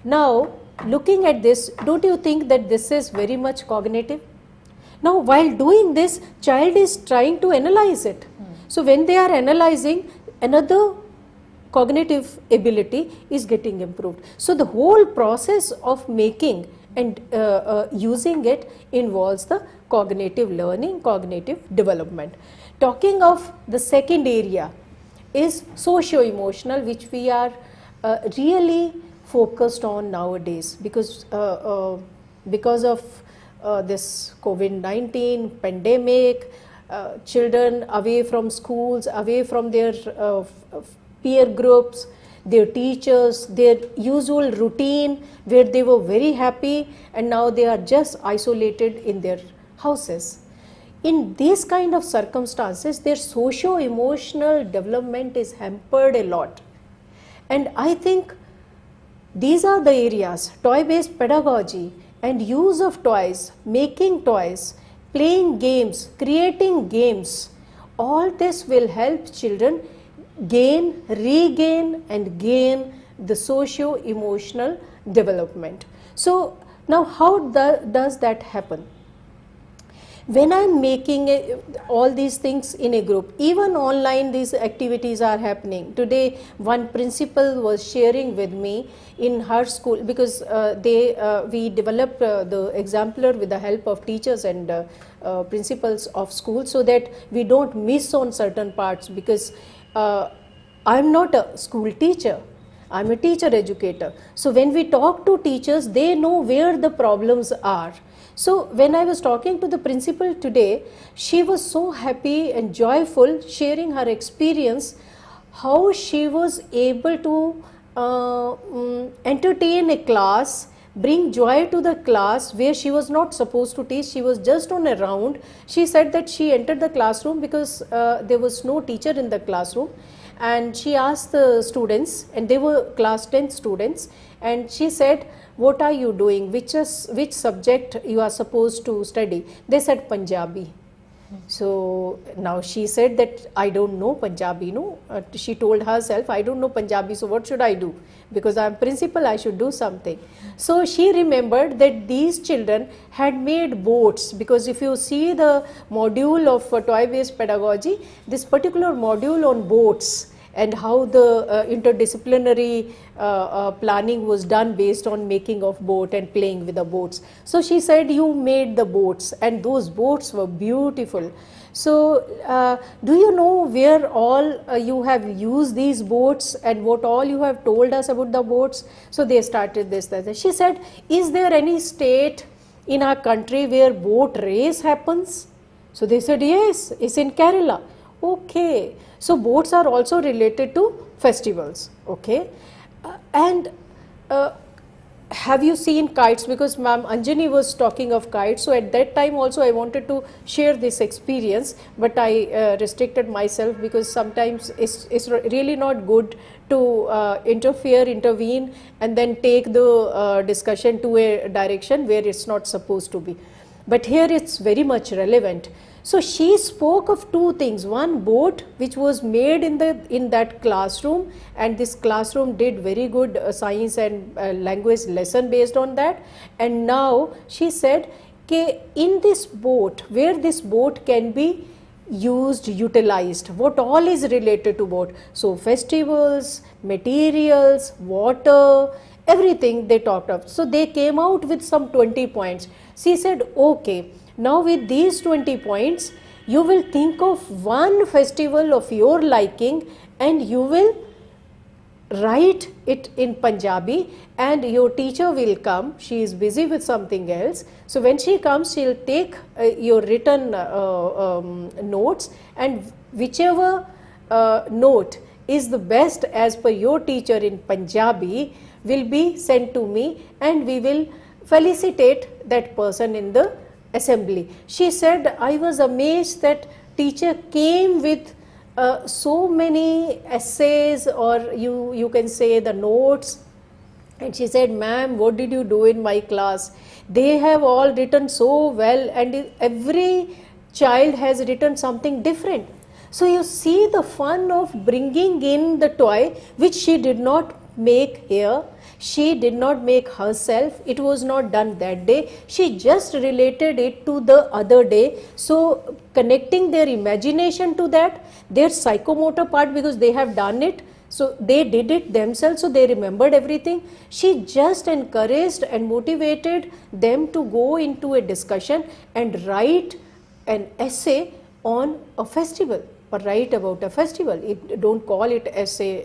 Now looking at this, don't you think that this is very much cognitive? Now while doing this, child is trying to analyze it. So when they are analyzing, another cognitive ability is getting improved. So the whole process of making and using it involves the cognitive learning, cognitive development. Talking of the second area is socio-emotional, which we are really focused on nowadays, because of this COVID-19 pandemic, children away from schools, away from their peer groups, their teachers, their usual routine where they were very happy, and now they are just isolated in their houses. in these kind of circumstances, their socio-emotional development is hampered a lot. And I think these are the areas, toy-based pedagogy and use of toys, making toys, playing games, creating games, all this will help children gain, regain and gain the socio-emotional development. So now how does that happen? When I am making all these things in a group, even online these activities are happening. Today one principal was sharing with me in her school, because we developed the exemplar with the help of teachers and principals of school, so that we don't miss on certain parts, because I am not a school teacher, I am a teacher educator. So when we talk to teachers, they know where the problems are. So when I was talking to the principal today, she was so happy and joyful, sharing her experience, how she was able to entertain a class, bring joy to the class where she was not supposed to teach, she was just on a round. She said that she entered the classroom because there was no teacher in the classroom, and she asked the students, and they were class 10 students, and she said, what are you doing, which subject you are supposed to study? They said Punjabi. So now she said that I don't know Punjabi, no. She told herself, I don't know Punjabi, so what should I do? Because I am principal, I should do something. So she remembered that these children had made boats, because if you see the module of toy-based pedagogy, this particular module on boats and how the interdisciplinary planning was done based on making of boat and playing with the boats. So she said, you made the boats, and those boats were beautiful. So do you know where all you have used these boats and what all you have told us about the boats? So they started this. She said, is there any state in our country where boat race happens? So they said, yes, it's in Kerala. Okay, so boats are also related to festivals. Okay, and have you seen kites? Because Ma'am Anjani was talking of kites, so at that time also I wanted to share this experience, but I restricted myself, because sometimes it's really not good to intervene and then take the discussion to a direction where it's not supposed to be. But here it's very much relevant. So she spoke of two things, one boat which was made in that classroom, and this classroom did very good science and language lesson based on that. And now she said, okay, in this boat, where this boat can be used, utilized, what all is related to boat. So festivals, materials, water, everything they talked of. So they came out with some 20 points. She said, okay, now with these 20 points, you will think of one festival of your liking and you will write it in Punjabi, and your teacher will come. She is busy with something else. So when she comes, she will take your written notes, and whichever note is the best as per your teacher in Punjabi will be sent to me, and we will felicitate that person in the assembly. She said, I was amazed that teacher came with so many essays, or you can say the notes, and she said, ma'am, what did you do in my class? They have all written so well, and every child has written something different. So you see the fun of bringing in the toy, which she did not make here. She did not make herself, it was not done that day, she just related it to the other day. So connecting their imagination to that, their psychomotor part, because they have done it, so they did it themselves, so they remembered everything. She just encouraged and motivated them to go into a discussion and write an essay on a festival, or write about a festival. Don't call it essay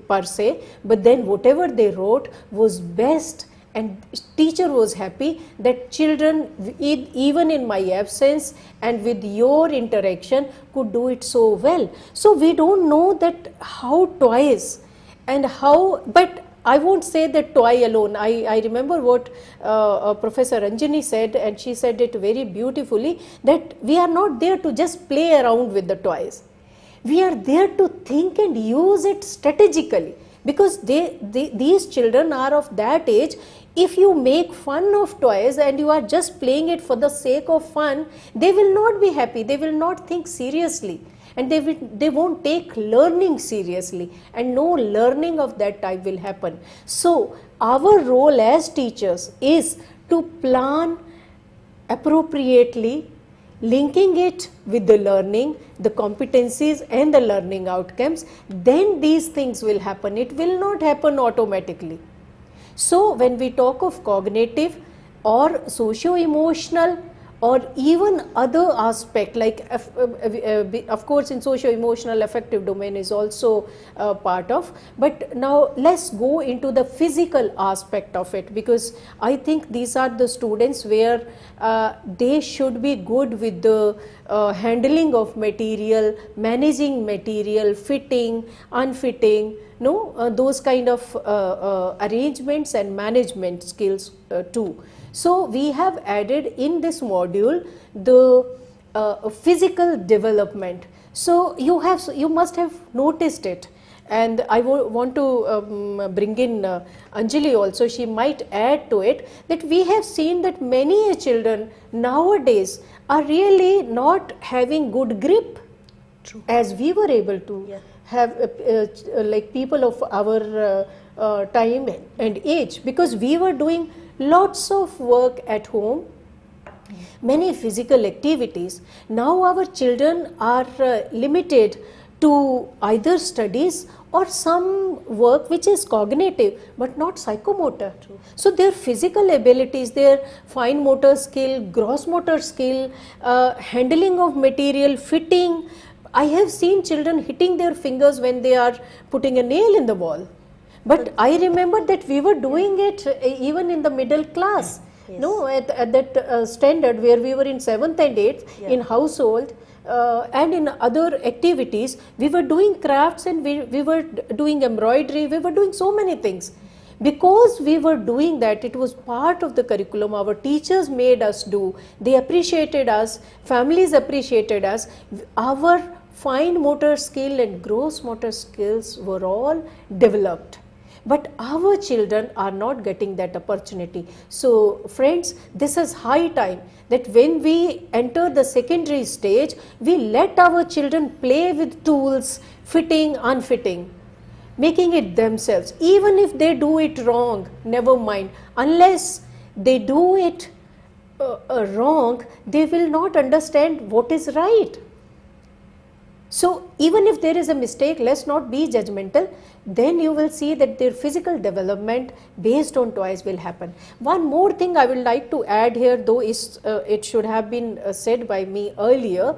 per se, but then whatever they wrote was best, and teacher was happy that children, even in my absence and with your interaction, could do it so well. So we don't know that how toys and how, but I won't say that toy alone. I remember what Professor Ranjani said, and she said it very beautifully, that we are not there to just play around with the toys. We are there to think and use it strategically, because these children are of that age. If you make fun of toys and you are just playing it for the sake of fun, they will not be happy, they will not think seriously, and they won't take learning seriously, and no learning of that type will happen. So our role as teachers is to plan appropriately, linking it with the learning, the competencies and the learning outcomes. Then these things will happen. It will not happen automatically. So when we talk of cognitive or socio-emotional or even other aspect, like of course in socio-emotional affective domain is also part of, but now let's go into the physical aspect of it, because I think these are the students where they should be good with the handling of material, managing material, fitting, unfitting, those kind of arrangements and management skills too. So we have added in this module the physical development. So you must have noticed it, and I want to bring in Anjali also. She might add to it that we have seen that many children nowadays are really not having good grip. True. As we were able to have like people of our time and age, because we were doing lots of work at home, many physical activities. Now our children are limited to either studies or some work which is cognitive but not psychomotor. True. So their physical abilities, their fine motor skill, gross motor skill, handling of material, fitting. I have seen children hitting their fingers when they are putting a nail in the wall. But I remember that we were doing it even in the middle class, at that standard where we were in 7th and 8th in household and in other activities. We were doing crafts and we were doing embroidery, we were doing so many things. Because we were doing that, it was part of the curriculum, our teachers made us do, they appreciated us, families appreciated us, our fine motor skill and gross motor skills were all developed. But our children are not getting that opportunity. So friends, this is high time that when we enter the secondary stage, we let our children play with tools, fitting, unfitting, making it themselves. Even if they do it wrong, never mind. Unless they do it wrong, they will not understand what is right. So even if there is a mistake, let's not be judgmental. Then you will see that their physical development based on toys will happen. One more thing I would like to add here, though is it should have been said by me earlier,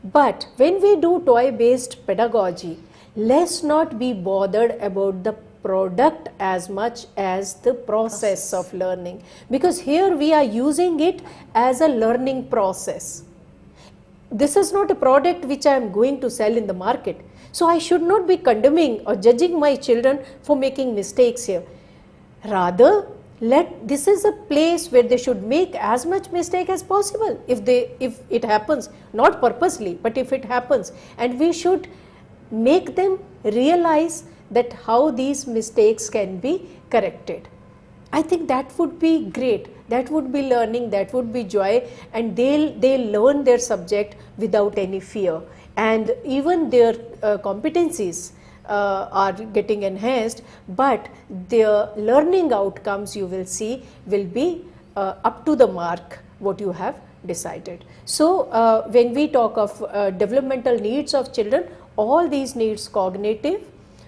but when we do toy based pedagogy, let's not be bothered about the product as much as the process of learning, because here we are using it as a learning process. This is not a product which I am going to sell in the market. So I should not be condemning or judging my children for making mistakes here. Rather, this is a place where they should make as much mistake as possible if it happens, not purposely, but if it happens, and we should make them realize that how these mistakes can be corrected. I think that would be great. That would be learning, that would be joy, and they'll learn their subject without any fear, and even their competencies are getting enhanced, but their learning outcomes, you will see, will be up to the mark what you have decided. So when we talk of developmental needs of children, all these needs, cognitive,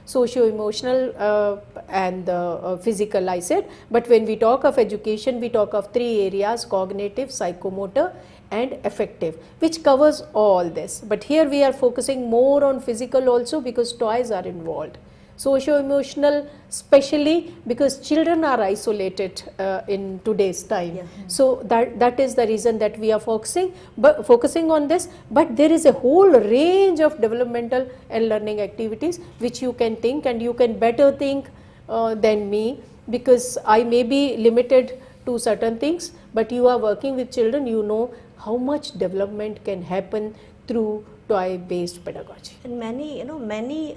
socio-emotional and physical, I said, but when we talk of education, we talk of three areas: cognitive, psychomotor and affective, which covers all this. But here we are focusing more on physical also, because toys are involved. Socio-emotional, especially because children are isolated in today's time. So that is the reason that we are focusing on this. But there is a whole range of developmental and learning activities which you can think, and you can better think, than me, because I may be limited to certain things, but you are working with children, you know how much development can happen through toy based pedagogy. And many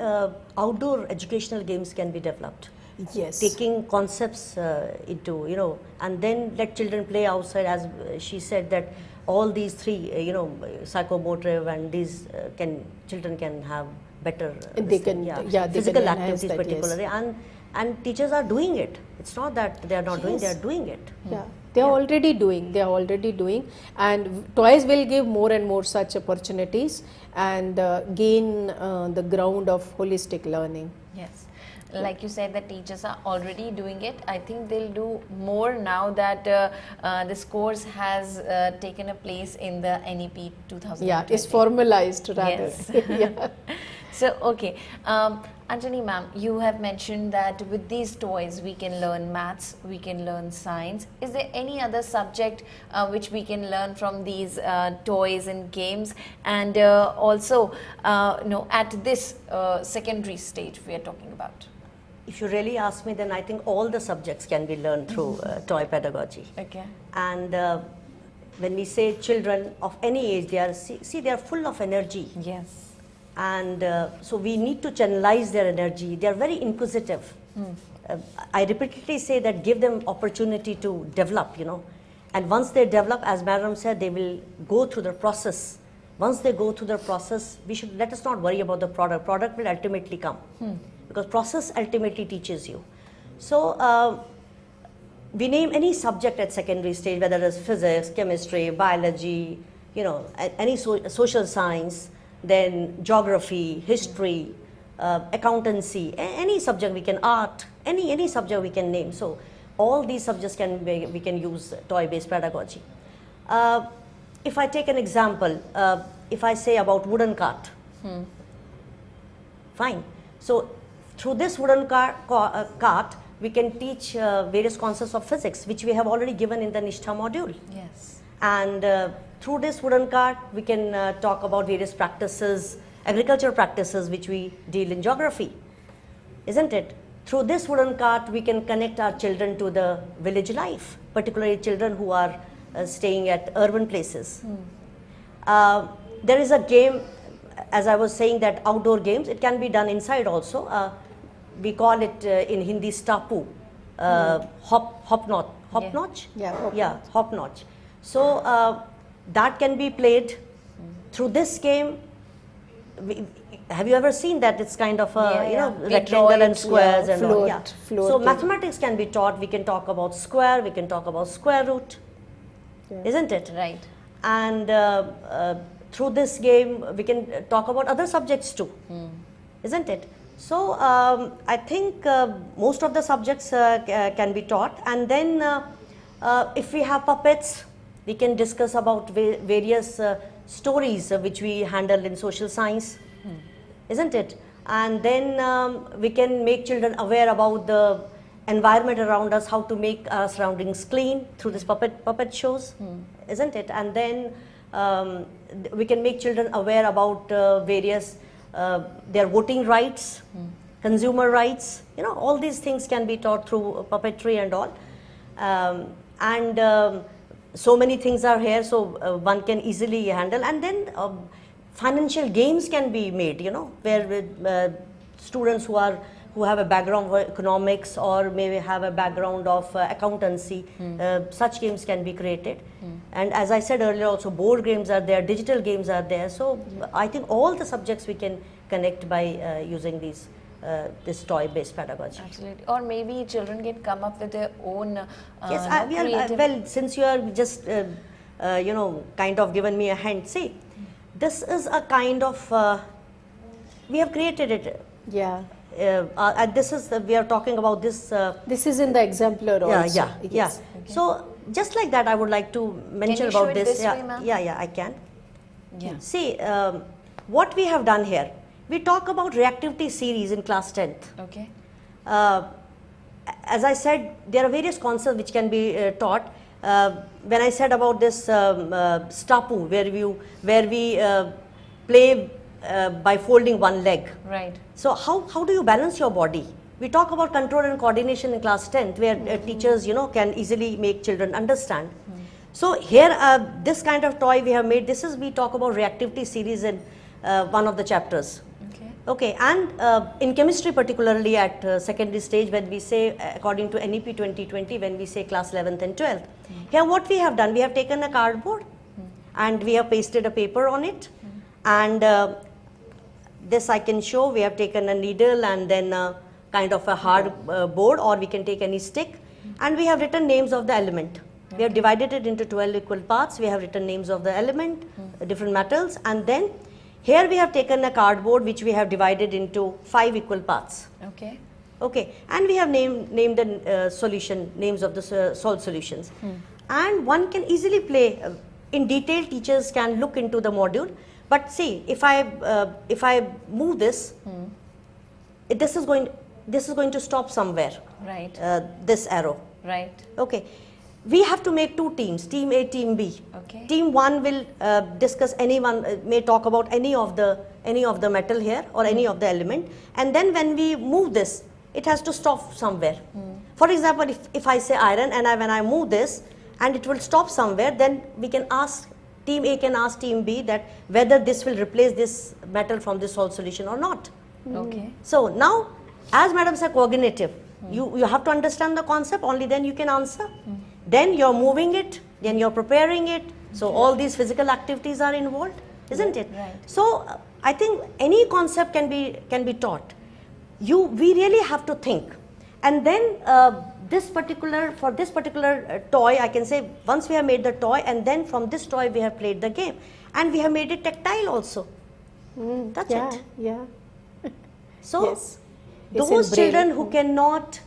outdoor educational games can be developed. Yes. Taking concepts into, and then let children play outside, as she said that all these three, psychomotor and these children can have better They can, they physical can enhance activities that, particularly, yes. and teachers are doing it. It's not that they are not doing, they are doing it. Yeah, they are already doing, and toys will give more and more such opportunities and gain the ground of holistic learning. Yes. Like you said, the teachers are already doing it. I think they'll do more now that this course has taken a place in the NEP 2020. Yeah, it's formalized rather. Yes. Yeah. So, okay. Anjani ma'am, you have mentioned that with these toys we can learn maths, we can learn science. Is there any other subject which we can learn from these toys and games? And also, at this secondary stage we are talking about? If you really ask me, then I think all the subjects can be learned through toy pedagogy. Okay. And when we say children of any age, they are full of energy. Yes. And so we need to channelize their energy. They are very inquisitive. I repeatedly say that give them opportunity to develop, and once they develop, as Madam said, they will go through the process. Once they go through the process, let us not worry about the product. Product will ultimately come. Because process ultimately teaches you. So we name any subject at secondary stage, whether it's physics, chemistry, biology, any social science, then geography, history, accountancy, any subject we can, art, any subject we can name. So all these subjects we can use toy-based pedagogy. If I take an example, if I say about wooden cart, fine. So through this wooden cart, we can teach various concepts of physics, which we have already given in the NISHTHA module. Yes. And through this wooden cart, we can talk about various practices, agricultural practices, which we deal in geography, isn't it? Through this wooden cart, we can connect our children to the village life, particularly children who are staying at urban places. There is a game, as I was saying, that outdoor games, it can be done inside also. We call it in Hindi stapu, hop notch. Yeah, hop notch. So that can be played through this game. Have you ever seen that? It's kind of a rectangle and squares and all. Yeah. So mathematics can be taught. We can talk about square. We can talk about square root, isn't it? Right. And through this game, we can talk about other subjects too, isn't it? So I think most of the subjects can be taught, and then if we have puppets, we can discuss about various stories which we handle in social science, isn't it? And then we can make children aware about the environment around us, how to make our surroundings clean through this puppet shows, isn't it? And then we can make children aware about various their voting rights, consumer rights, all these things can be taught through puppetry and all. And so many things are here, so one can easily handle. And then financial games can be made, where students who have a background of economics or maybe have a background of accountancy, such games can be created. And as I said earlier also, board games are there, digital games are there. So I think all the subjects we can connect by using these this toy-based pedagogy. Absolutely. Or maybe children can come up with their own yes, well, since you are just, kind of given me a hint, see, this is a kind of, we have created it. Yeah. And this is, we are talking about this. This is in the exemplar also. Yeah. Okay. So, just like that, I would like to mention about this. Yeah, I can. Yeah. See, what we have done here, we talk about reactivity series in class 10th. Okay. As I said, there are various concepts which can be taught. When I said about this stapu, where we play by folding one leg. Right. So how do you balance your body? We talk about control and coordination in class 10th, where teachers, can easily make children understand. So here, this kind of toy we have made. We talk about reactivity series in one of the chapters. Okay, and in chemistry particularly at secondary stage, when we say according to NEP 2020, when we say class 11th and 12th, here what we have done, we have taken a cardboard and we have pasted a paper on it, and this I can show. We have taken a needle and then kind of a hard board, or we can take any stick, and we have written names of the element. We have divided it into 12 equal parts. We have written names of the element, different metals, and then here we have taken a cardboard which we have divided into 5 equal parts. Okay. Okay, and we have named the solution, names of the salt solutions. And one can easily play, in detail teachers can look into the module, but see, if I move this, this is going to stop somewhere. Right. This arrow. Right. Okay. We have to make two teams, team A, team B. Okay. Team 1 will discuss may talk about any of the metal here or any of the element, and then when we move this, it has to stop somewhere. For example, if I say iron and when I move this and it will stop somewhere, then we can ask, team A can ask team B that whether this will replace this metal from this salt solution or not. Okay. So now, as madam said, cognitive, you have to understand the concept, only then you can answer. Then you're moving it, then you're preparing it. So all these physical activities are involved, isn't it? Right. So I think any concept can be taught. We really have to think, and then for this particular toy, I can say once we have made the toy, and then from this toy we have played the game, and we have made it tactile also. That's it. Yeah. So Yes. It's those in braille. children who cannot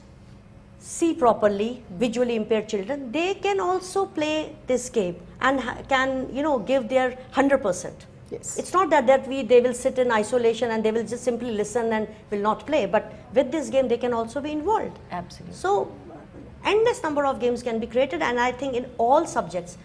see properly, visually impaired children, they can also play this game and can give their 100%. Yes. It's not that they will sit in isolation and they will just simply listen and will not play, but with this game they can also be involved. Absolutely. So endless number of games can be created, and I think in all subjects.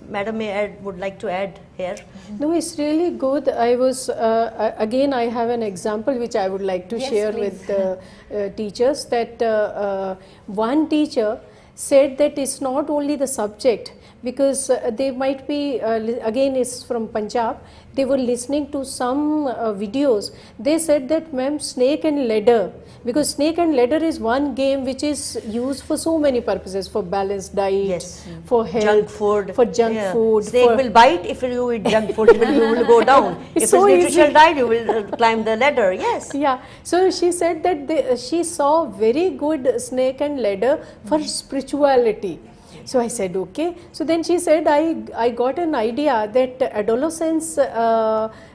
Madam would like to add here. No, it's really good. I was again, I have an example which I would like to Yes, share please. with teachers, that one teacher said that it's not only the subject, because they might be, again it's from Punjab, they were listening to some videos. They said that, ma'am, snake and ladder, because snake and ladder is one game which is used for so many purposes, for balanced diet, Yes. for health, Junk food. for junk food. Snake for will bite if you eat junk food. You will go down. It's If so it's nutritional easy. diet, you will climb the ladder. Yes. Yeah, so she said that she saw very good snake and ladder for spirituality. So I said, okay. So then she said, I got an idea that adolescence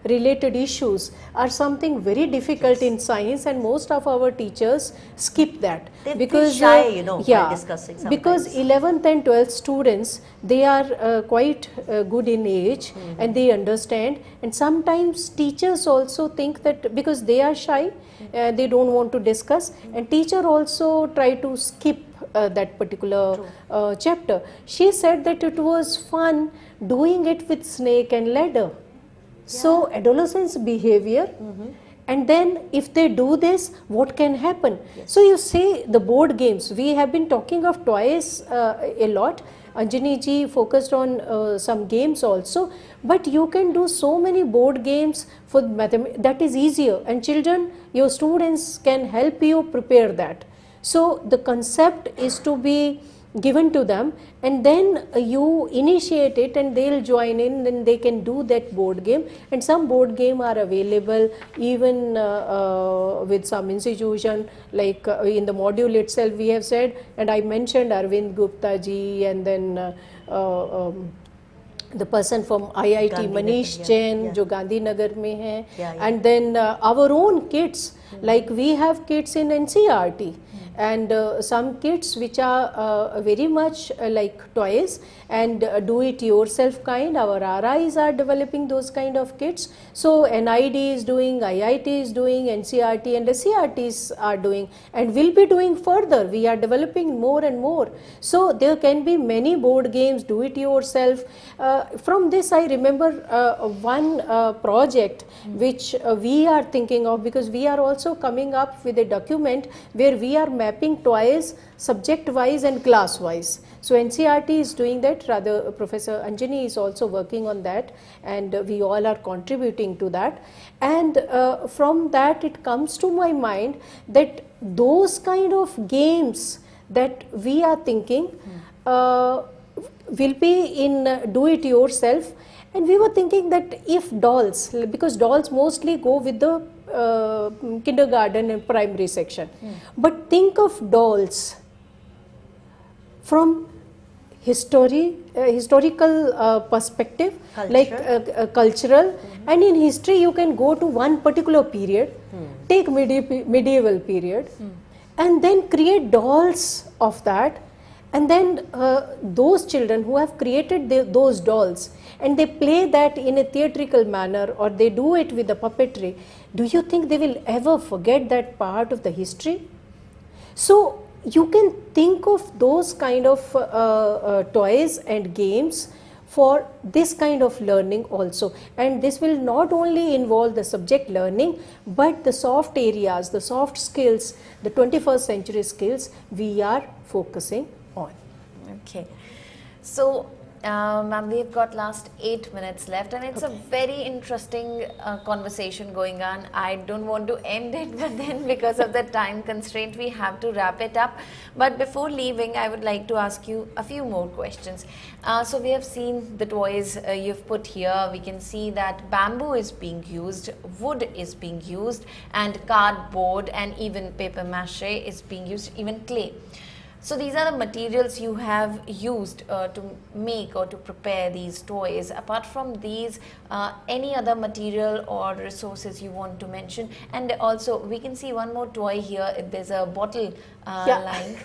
related issues are something very difficult in science, and most of our teachers skip that. They feel shy, by discussing sometimes. Because 11th and 12th students, they are quite good in age, and they understand, and sometimes teachers also think that because they are shy, they don't want to discuss, and teacher also try to skip that particular chapter. She said that it was fun doing it with snake and ladder. So adolescents behavior, and then if they do this, what can happen? So you see the board games, we have been talking of toys a lot. Anjani ji focused on some games also, but you can do so many board games for mathematics, that is easier, and children, your students can help you prepare that. So the concept is to be given to them, and then you initiate it and they'll join in, and they can do that board game. And some board game are available even with some institution, like in the module itself we have said, and I mentioned Arvind Gupta ji, and then the person from IIT, Manish Jain, jo Gandhinagar mein hai, and then our own kids, like we have kids in NCERT, and some kits which are very much like toys and do it yourself kind. Our RIs are developing those kind of kits. So NID is doing, IIT is doing, NCRT and SCRTs are doing, and will be doing further. We are developing more and more. So there can be many board games, do it yourself. From this I remember one project which we are thinking of, because we are also coming up with a document where we are mapping toys subject wise and class wise. So NCRT is doing that, rather Professor Anjani is also working on that, and we all are contributing to that. And from that it comes to my mind that those kind of games that we are thinking will be in do it yourself. And we were thinking that if dolls, because dolls mostly go with the kindergarten and primary section, but think of dolls from historical perspective, like cultural, and in history you can go to one particular period, take medieval period, and then create dolls of that, and then those children who have created those dolls and they play that in a theatrical manner, or they do it with the puppetry, do you think they will ever forget that part of the history? So you can think of those kind of toys and games for this kind of learning also, and this will not only involve the subject learning, but the soft areas, the soft skills, the 21st century skills we are focusing on. Okay, so ma'am, we've got last 8 minutes left, and it's a very interesting conversation going on. I don't want to end it, but then because of the time constraint we have to wrap it up. But before leaving, I would like to ask you a few more questions. So we have seen the toys you've put here. We can see that bamboo is being used, wood is being used, and cardboard, and even paper mache is being used, even clay. So these are the materials you have used to make or to prepare these toys. Apart from these, any other material or resources you want to mention? And also we can see one more toy here. There's a bottle lying.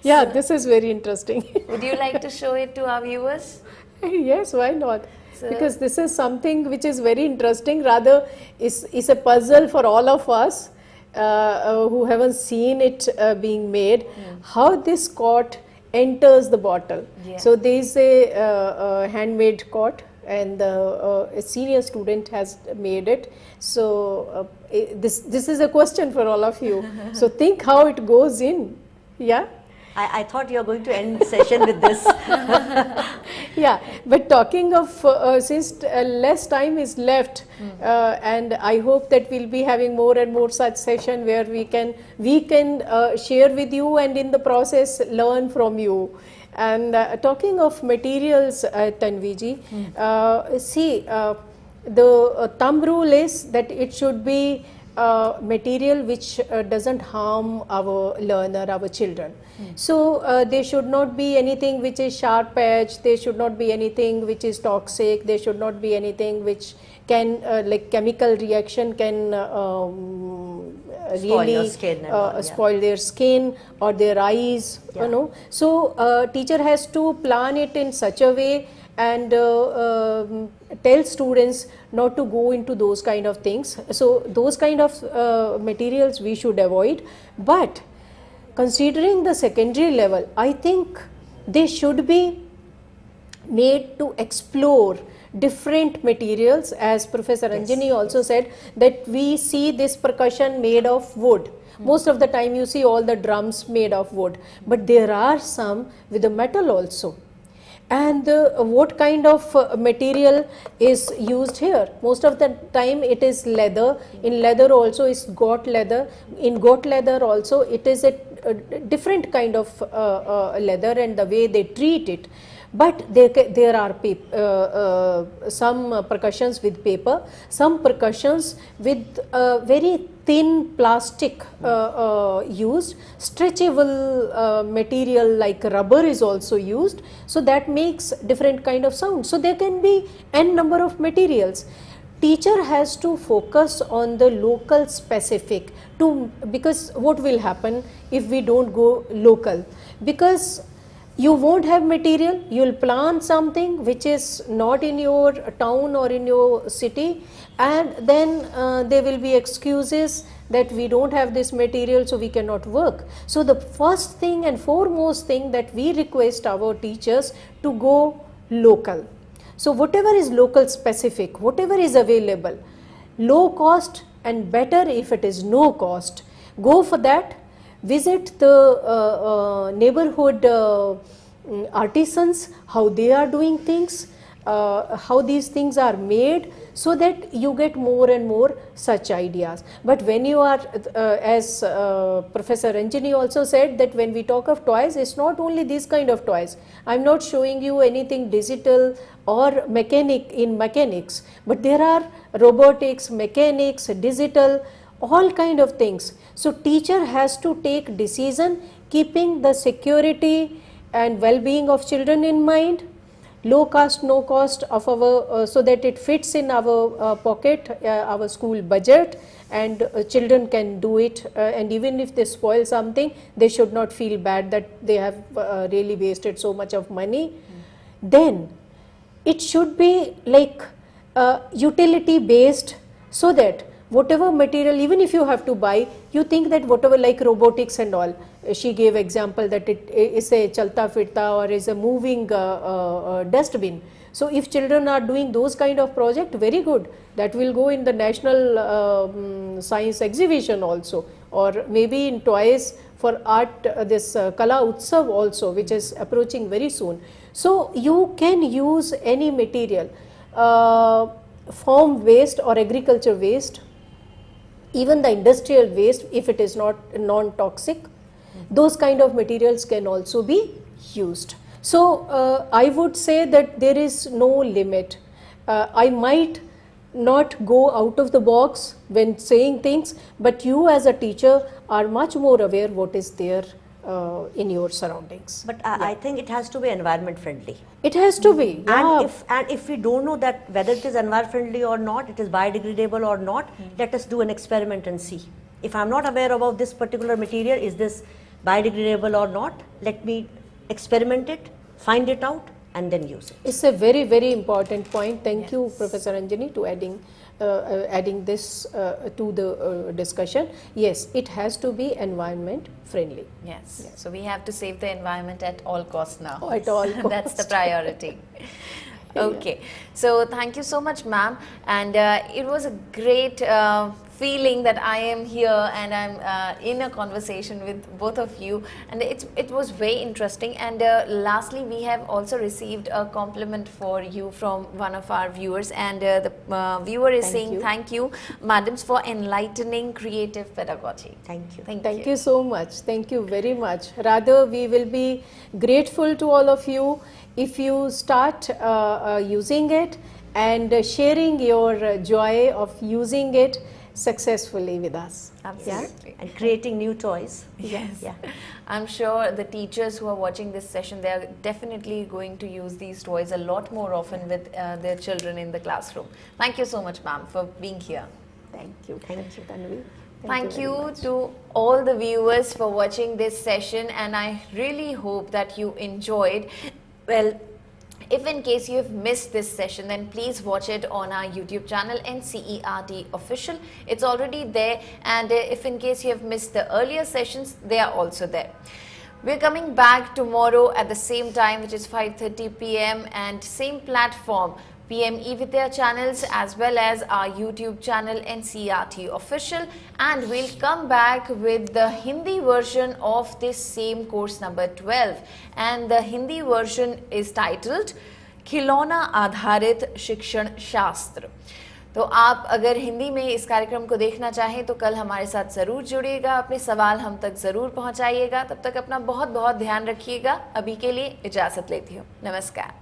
Yeah, this is very interesting. Would you like to show it to our viewers? Yes, why not? So, because this is something which is very interesting, rather is a puzzle for all of us. Who haven't seen it being made, how this cork enters the bottle. Yeah. So there is a handmade cork, and a senior student has made it. So this is a question for all of you. So think how it goes in. Yeah. I thought you were going to end the session with this. Yeah, but talking of since less time is left, and I hope that we'll be having more and more such session where we can share with you, and in the process learn from you. And talking of materials, Tanviji, see, the thumb rule is that it should be material which doesn't harm our learner, our children. So there should not be anything which is sharp edge, there should not be anything which is toxic, there should not be anything which can like chemical reaction can really spoil their skin or their eyes, you know. So teacher has to plan it in such a way and tell students not to go into those kind of things. So those kind of materials we should avoid. But considering the secondary level, I think they should be made to explore different materials, as Professor Anjani also said, that we see this percussion made of wood. Most of the time you see all the drums made of wood, but there are some with the metal also. And what kind of material is used here? Most of the time it is leather. In leather also is goat leather. In goat leather also it is a different kind of leather, and the way they treat it. But there are some percussions with paper, some percussions with very thin plastic used, stretchable material like rubber is also used, so that makes different kind of sound. So there can be n number of materials. teacher has to focus on the local specific because what will happen if we don't go local, because you won't have material, you will plan something which is not in your town or in your city, and then there will be excuses that we don't have this material so we cannot work. So the first thing and foremost thing that we request our teachers to go local. So whatever is local specific, whatever is available, low cost and better if it is no cost, go for that. Visit the neighborhood artisans, how they are doing things, how these things are made, so that you get more and more such ideas. But when you are, as Professor Ranjini also said, that when we talk of toys, it's not only these kind of toys. I'm not showing you anything digital or mechanics, but there are robotics, mechanics, digital, all kind of things. So teacher has to take decision keeping the security and well-being of children in mind, low cost, no cost of our, so that it fits in our pocket, our school budget, and children can do it, and even if they spoil something, they should not feel bad that they have really wasted so much of money. Then it should be like utility based, so that whatever material, even if you have to buy, you think that whatever, like robotics and all, she gave example that it is a chalta firta or is a moving dustbin. So if children are doing those kind of project, very good, that will go in the national science exhibition also, or maybe in toys for art, this Kala Utsav also, which is approaching very soon. So you can use any material, farm waste or agriculture waste, even the industrial waste, if it is not non-toxic, those kind of materials can also be used. So I would say that there is no limit. I might not go out of the box when saying things, but you as a teacher are much more aware what is there in your surroundings. But I think it has to be environment friendly. It has to be. Yeah. And if we don't know that whether it is environment friendly or not, it is biodegradable or not, let us do an experiment and see. If I'm not aware about this particular material, is this biodegradable or not, let me experiment it, find it out, and then use it. It's a very, very important point. Thank you, Professor Anjani, to adding this to the discussion. Yes, it has to be environment friendly. Yes. So we have to save the environment at all costs now. At all costs. That's the priority. Okay. So thank you so much, ma'am. And it was a great feeling that I am here and I'm in a conversation with both of you, and it was very interesting. And lastly, we have also received a compliment for you from one of our viewers, and the viewer is saying thank you, madams, for enlightening creative pedagogy. Thank you. Thank you so much. Thank you very much. Rather, we will be grateful to all of you if you start using it and sharing your joy of using it successfully with us. Absolutely. Yeah? And creating new toys. Yes. Yeah. I'm sure the teachers who are watching this session, they are definitely going to use these toys a lot more often with their children in the classroom. Thank you so much, ma'am, for being here. Thank you. Thank you, Tanvi. Thank you to all the viewers for watching this session, and I really hope that you enjoyed. Well, if in case you have missed this session, then please watch it on our YouTube channel, ncertofficial. It's already there, and if in case you have missed the earlier sessions, they are also there. We're coming back tomorrow at the same time, which is 5:30 p.m. and same platform, PMeVIDYA channels, as well as our YouTube channel NCERT Official, and we'll come back with the Hindi version of this same course number 12, and the Hindi version is titled खिलौना आधारित शिक्षण शास्त्र. तो आप अगर हिंदी में इस कार्यक्रम को देखना चाहें तो कल हमारे साथ ज़रूर जुड़िएगा, अपने सवाल हम तक ज़रूर पहुंचाइएगा. तब तक अपना बहुत बहुत ध्यान रखिएगा. अभी के लिए इजाज़त लेती हूँ. नमस्कार.